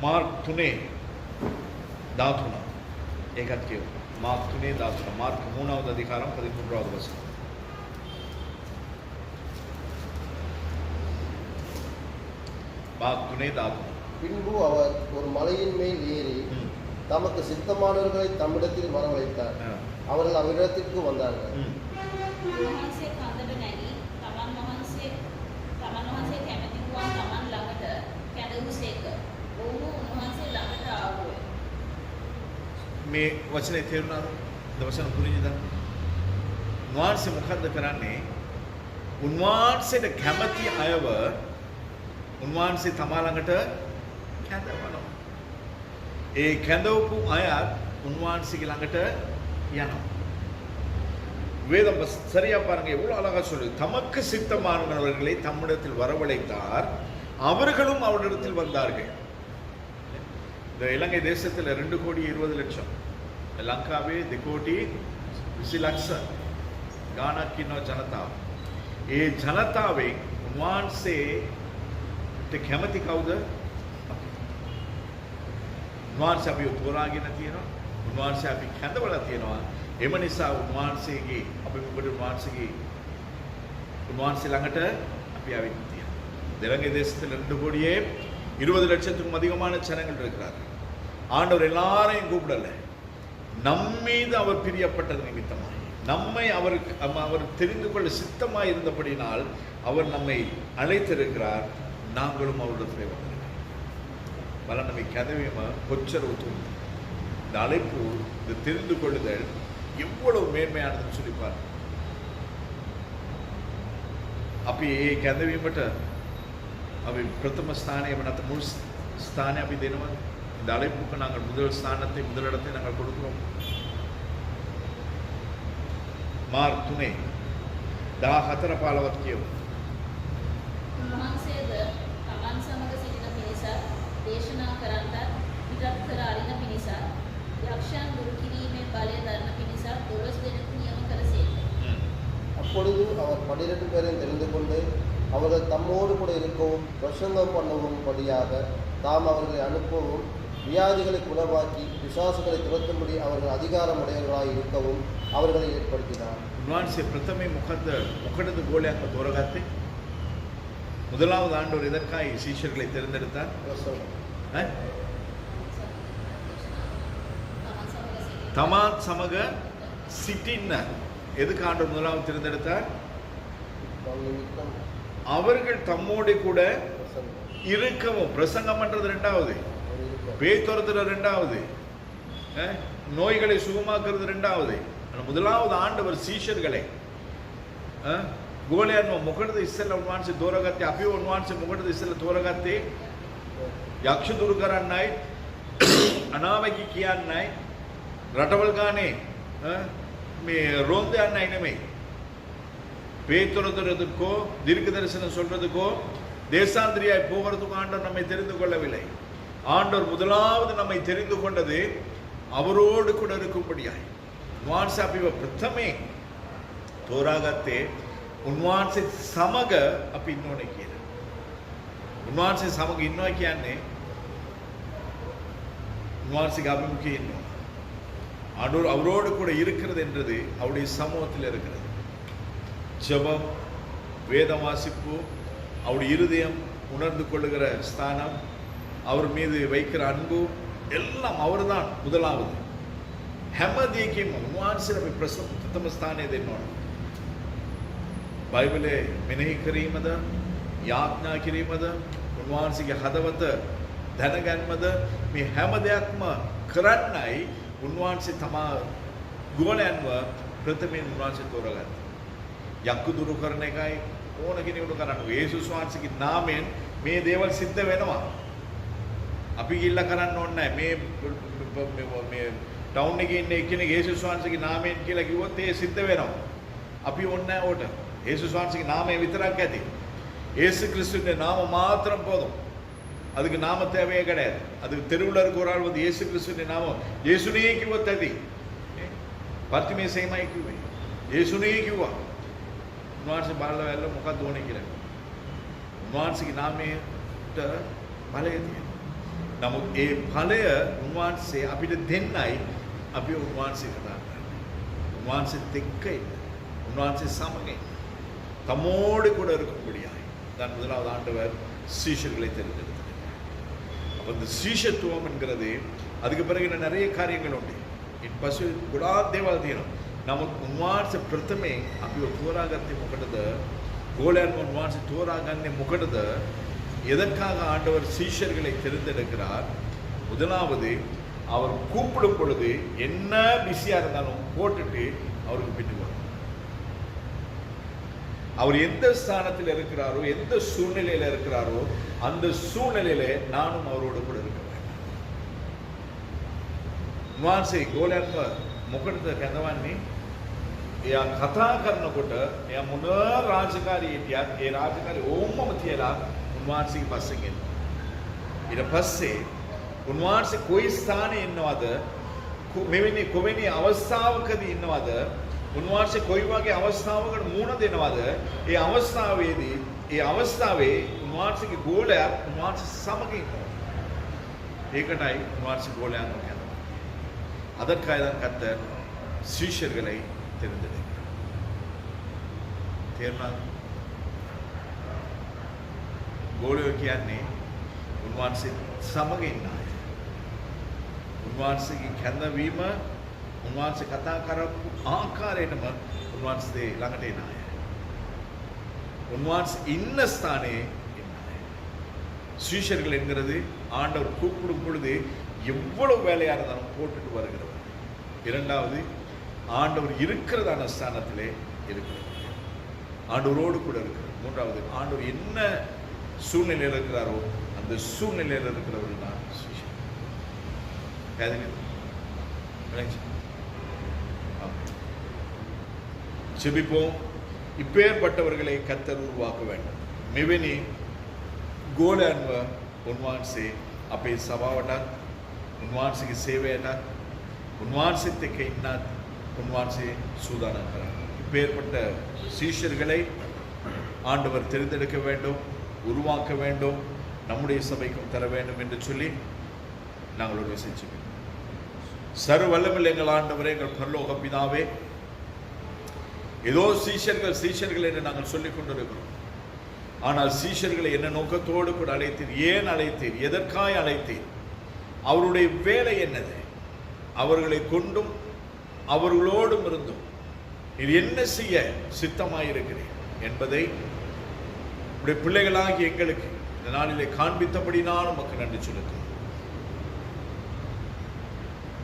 මාර්ක් 3:13 ඒකත් කියනවා. මාර්ක් 3:13 මාර්ක් 3வது அதிகாரம் 13வது வசனம். மார்க் 3:13 பின்பு அவர் ஒரு மலையின் மேல் ஏறி தமக்கு சித்தமானவர்களை தம்மிடத்தில் வரவழைத்தார். அவர்கள் அவரிடத்திற்கு வந்தார்கள். උන්වහන්සේ කන්දට නැගී තමන් වහන්සේ කැමති වූවන් තමන් ළඟට කැඳවුසේක. ඔවුහු උන්වහන්සේ ළඟට ආවෝය. මේ වචනේ තේරුණාද? இந்த වචන පුරිණිද? උන්වහන්සේ මොකද්ද කරන්නේ? උන්වහන්සේට කැමති අයව උන්වහන්සේ තමා ළඟට කැඳවනවා. ඒ කැඳවපු අයත් උන්වහන්සේගේ ළඟට යනවා. வேதம் சரியா பாருங்க, எவ்வளவு அழகா சொல்லுது. தமக்கு சித்தமானவர்களை தம்மிடத்தில் வரவழைத்தார், அவர்களும் அவரிடத்தில் வந்தார்கள். இந்த இலங்கை தேசத்தில் 2,20,00,000 ලංකාවේ 2,20,00,000 ගානක් ඉන්න ජනතාව. ඒ ජනතාවෙන් උන්වහන්සේට කැමති කවුද? උන්වහන්සේ අපිව තෝරාගෙන තියෙනවා. උන්වහන්සේ අපි කැඳවලා තියෙනවා. එම නිසා උන්වහන්සේගේ අපි මොකද උන්වහන්සේ ළඟට අපි ආවිත් තියෙනවා. இலங்கை தேசத்தில் 2,20,00,000க்கும் அதிகமான ஜனங்கள் இருக்கிறார்கள். ஆண்டவர் எல்லாரையும் கூப்பிடல. நம்மீது அவர் பிரியப்பட்டது நிமித்தமாக, நம்மை அவர் தெரிந்து கொள்ள சித்தமாய் இருந்தபடினால் அவர் நம்மை அழைத்திருக்கிறார். நாங்களும் அவரிடத்தில் வந்திருக்கிறோம். பலனமை கதவியம கொச்சரவு இந்த அழைப்பு, இந்த தெரிந்து கொள்ளுதல் எவ்வளவு மேன்மையானதுன்னு சொல்லிப்பார். අපි ඒ කැඳවීමට අපි ප්‍රථම ස්ථානය නැත්නම් මුල් ස්ථානය අපි දෙනවා. இந்த அழைப்புக்கு நாங்கள் முதலிடத்தை நாங்கள் கொடுக்கிறோம். මාර්ක් 3:14 කියමු. උන්වහන්සේද තමන් සමග සිටින පිරිසත් දේශනා කරන්නත් පිටත් කර අරින පිරිසත් යක්ෂයන් දුරු කිරීමේ බලය දරන පිරිසත් 12 දෙනෙකු නියම කරසේක. அப்பொழுது அவர் 12 பேரையும் தெரிந்து கொண்டு அவர்கள் தம்மோடு கூட இருக்கவும் பிரசங்கம் பண்ணவும் படியாக தாம் அவர்களை அனுப்பவும் வியாதிகளை குணமாக்கி பிசாசுகளை துரத்தும்படி அவர்கள் அதிகாரமுடையவர்களாய் இருக்கவும் அவர்களை ஏற்படுத்தினார். උන්වහන්සේ ප්‍රථමේ මොකටද ගෝලයන්ව තෝරගත්තේ? முதலாவது ஆண்டவர் எதற்காய் சீஷர்களை தேர்ந்தெடுத்தார்? பிரசங்கம். තමන් සමග සිටින තමාත් සමග සිටින්න. எதுக்கு ஆண்டவர் முதலாவது தேர்ந்தெடுத்தார்? நிமித்தம் அவர்கள் தம்மோடு கூட பிரசங்கம் இருக்கவும். பிரசங்கம் பண்றது ரெண்டாவது, இருக்க பேய் துரத்துறது ரெண்டாவது, நோய்களை சுகமாக்குறது ரெண்டாவது. ஆனா முதலாவது ஆண்டவர் சீஷர்களை ගෝලයන්ව මොකටද ඉස්සෙල්ලා උන්වහන්සේ තෝරගත්තේ? අපි උන්වහන්සේ මොකටද ඉස්සෙල්ලා තෝරගත්තේ? යක්ෂ දුරු කරන්නයි, අනාවැකි කියන්නයි, රටවල් ගානේ මේ රොන්ද යන්නයි නෙමෙයි. பேய்துரத்துறதுக்கோ தீர்க்க தரிசனம் சொல்றதுக்கோ தேசாந்திரியாய் போகிறதுக்கு ஆண்டவர் நம்மை தெரிந்து கொள்ளவில்லை. ஆண்டவர் முதலாவது நம்மை தெரிந்து கொண்டது அவரோடு கூட இருக்கும்படியாய். උන්වහන්සේ අපිව ප්‍රථමේ තෝරාගත්තේ උන්වහන්සේ සමග අපි ඉන්න ඕනේ කියලා. උන්වහන්සේ සමග ඉන්නවා කියන්නේ உன்வாசிக்கு அபிமுகி என்னும் ஆண்டவர் அவரோடு கூட இருக்கிறது என்றது அவருடைய சமூகத்தில் இருக்கிறது. ஜெபம், வேத வாசிப்பு, அவருடைய இருதயம் உணர்ந்து கொள்ளுகிற ஸ்தானம், அவர் மீது வைக்கிற அன்பு எல்லாம் அவர்தான் முதலாவது. හැමදේකින්ම උන්වහන්සේට අපි ප්‍රථම ස්ථානය දෙන්න ඕන. බයිබලයේ මෙනෙහි කිරීමද, යාඥා කිරීමද, උන්වහන්සේගේ හදවත දැනගන්නමද, මේ හැම දෙයක්ම කරන්නයි උන්වහන්සේ තමා ගෝලයන්ව ප්‍රථමයෙන් උන්වහන්සේ තෝරගත්තා. යක්කු දුරු කරන එකයි ඕන කෙනෙකුට කරන්න. යේසුස් වහන්සේගේ නාමයෙන් මේ දේවල් සිද්ධ වෙනවා. අපි ගිල්ල කරන්න ඕනේ නැහැ. මේ ටවුන් එකේ ඉන්න එක්කෙනෙක් යේසුස් වහන්සේගේ නාමයෙන් කියලා කිව්වොත් ඒ සිද්ධ වෙනවා. අපි ඕනේ නැහැ ඕට. යේසුஸ் වහන්සේගේ නාමය විතරක් ඇති. இயேசு கிறிஸ்துவின் நாமம் மாத்திரம் போதும். அதுக்கு நாம தேவையே கிடையாது. அதுக்கு தெருவில் இருக்க ஒரு ஆள் வந்து இயேசு கிறிஸ்துவின் நாமம் இயேசுனே කිව්වොත් ඇති. පත්තිමේ සේමයි කිව්වේ. இயேசுனே කිව්වා. උන්වහන්සේ බලලා වැල්ල මොකක්ද ඕනේ කියලා. උන්වහන්සේගේ නාමයට බලය තියෙනවා. නමුත් ඒ ඵලය උන්වහන්සේ අපිට දෙන්නයි අපි උන්වහන්සේ කතා කරන්නේ. උන්වහන්සේත් එක්ක ඉන්න. උන්වහන්සේ සමග ඉන්න. தம்மோடு கூட இருக்கும்படியாய் தான் முதலாவது ஆண்டவர் சீஷர்களை தெரிந்தெடுத்தார். அப்போ இந்த சீஷத்துவம் என்கிறது அதுக்கு பிறகு இன்னும் நிறைய காரியங்கள் உண்டு. இன் பசு குடா தேவால் தீனம் நமக்கு உன்வான்ச பிரதமே அப்படி ஒரு தோராகத்தை முகட்டது கோலன் உன்வான்ச தோராகන්නේ முகட்டது எதற்காக ஆண்டவர் சீஷர்களை தெரிந்தெடுக்கிறார்? முதலாவது அவர் கூப்பிடும் பொழுது என்ன பிஸியா இருந்தாலும் போட்டுட்டு அவருக்கு பின்னுவார். அவர் எந்த ஸ்தானத்தில் இருக்கிறாரோ, எந்த சூழ்நிலையில் இருக்கிறாரோ, அந்த சூழ்நிலையில நானும் அவரோடு கூட இருக்க வேண்டும். උන්වහන්සේ ගෝලයන්ව මොකටද කැඳවන්නේ? එයා කතා කරනකොට එයා මොන රාජකාරී හිටියත් ඒ රාජකාරී ඕමම තියලා උන්වහන්සේගේ පස්සෙන් එනවා. ඊට පස්සේ උන්වහන්සේ කොයි ස්ථානයේ ඉන්නවද, මෙවැනි කොවැනි අවස්ථාවකදී ඉන්නවද, උන්වහන්සේ කොයි වගේ අවස්ථාවකට මුහුණ දෙනවද, ඒ අවස්ථාවේදී ඒ අවස්ථාවේ උන්වහන්සේගේ ගෝලයා උන්වහන්සේ සමග ඉන්නවා. ඒකටයි උන්වහන්සේ ගෝලයන්ව කියන්නේ. அதற்காக தான் கர்த்தர் சீஷர்களை தெரிந்தெடுக்கிறார். තේරුණාද? ගෝලයෝ කියන්නේ උන්වහන්සේ සමග ඉන්න අය. උන්වහන්සේගේ කැඳවීම, උන්වහන්සේ කතා කරපු ආකාරයටම උන්වහන්සේ ළඟට එන අය. උන්වහන්සේ ඉන්න ස්ථානයේ ඉන්න අය. சீஷர்கள் என்கிறது ஆண்டவர் கூப்பிடும் பொழுது எவ்வளவு வேலையாக இருந்தாலும் போட்டுட்டு வருகிறவர். இரண்டாவது, ஆண்டவர் இருக்கிறதான ஸ்தானத்திலே இருக்கிறவர், ஆண்டவரோடு கூட இருக்கிறார். மூன்றாவது, ஆண்டவர் என்ன சூழ்நிலையில் இருக்கிறாரோ அந்த சூழ்நிலையில் இருக்கிறவர்கள் தான் சீஷர். செபிப்போம். இப்பேற்பட்டவர்களை கர்த்தர் உருவாக்க வேண்டும். මෙවැනි ගෝලයන්ව උන්වහන්සේ අපේ සභාවටත් උන්වහන්සේගේ සේවයටත් උන්වහන්සේත් එක්ක ඉන්නත් උන්වහන්සේ சூதானம் කරා. இப்பேற்பட்ட சீஷர்களை ஆண்டவர் தெரிந்தெடுக்க வேண்டும், உருவாக்க வேண்டும், நம்முடைய சபைக்கும் தர வேண்டும் என்று சொல்லி நாங்கள் ஒரு விசேஷிப்போம். சர்வ வல்லமையுள்ள எங்கள் ஆண்டவரே, எங்கள் பரலோக பிதாவே, ஏதோ சீஷர்கள் என்று நாங்கள் சொல்லிக் கொண்டிருக்கிறோம். ஆனால் சீஷர்களை என்ன நோக்கத்தோடு கூட அழைத்தீர்? ஏன் அழைத்தீர்? எதற்காக அழைத்தீர்? அவருடைய வேலை என்னது? அவர்களை கொண்டும் அவர்களோடும் இருந்தும் இது என்ன செய்ய சித்தமாயிருக்கிறேன் என்பதை உடைய பிள்ளைகளாகி எங்களுக்கு இந்த நாளிலே காண்பித்தபடினாலும் உமக்கு நன்றி சொல்லுகிறேன்.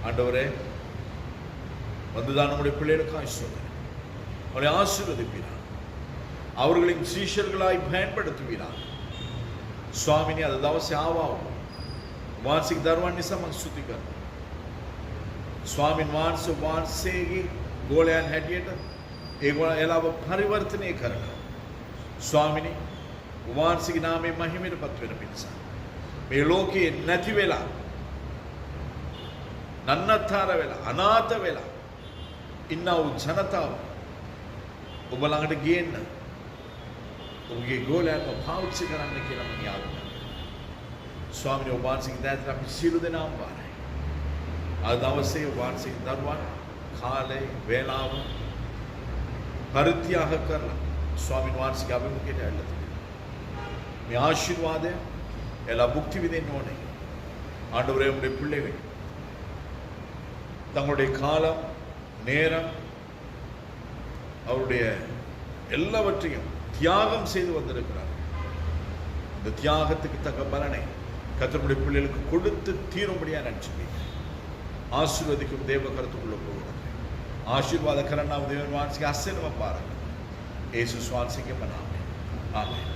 ஆண்டவரே, வந்துதான் நம்முடைய பிள்ளைகளுக்கு ஆசீர்வாதம், அவளை ஆசீர்வதிப்பீரார், அவர்களின் சீஷர்களாய் பயன்படுத்துவீரார். ස්වාමිනේ, අද දවසේ ආවා වාර්ෂික දරුවන් නිසා මම ස්තුති කරනවා. ස්වාමින් වහන්සේගේ ගෝලයන් හැටියට ඒගොල්ලෝ එලාව පරිවර්තනය කරනවා. ස්වාමිනේ, වාර්ෂික නාමයේ මහිමයටපත් වෙන පිණිස මේ ලෝකයේ නැති වෙලා, නන්නත්තර වෙලා, අනාථ වෙලා ඉන්නා වූ ජනතාව ඔබ ළඟට ගේන්න, ඔබගේ ගෝලයන්ව පාවිච්චි කරන්න කියලා මම යාළුවා. ස්වාමීන් වහන්සේගේ දෑතට අපි සියලු දෙනාම බාරයි. අද දවසේ වහන්සේගේ දරුවන් කාලේ වේලාව පරිත්‍යාග කරලා ස්වාමීන් වහන්සේගේ අභිමුඛයට ඇවිල්ලා තිබෙනවා. මේ ආශිර්වාදය එලා භුක්ති විඳින්න ඕනේ. ஆண்டவரே, உம்முடைய பிள்ளைகள் தங்களுடைய காலம், நேரம், அவருடைய எல்லாவற்றையும் தியாகம் செய்து வந்திருக்கிறார். இந்த தியாகத்துக்கு தக்க பலனை கர்த்தருடைய பிள்ளைகளுக்கு கொடுத்து தீரும்படியா நினைச்சுப்பீங்க. ஆசீர்வதிக்கும் தேவ கருத்துக்குள்ள போகிறது. ஆசீர்வாத கரண்ணாவு தேவன் வான்சிக்கு அசைனவ பாருங்க. ஏசு சுவான்சிக்கு பண்ணாமே. ஆமென்.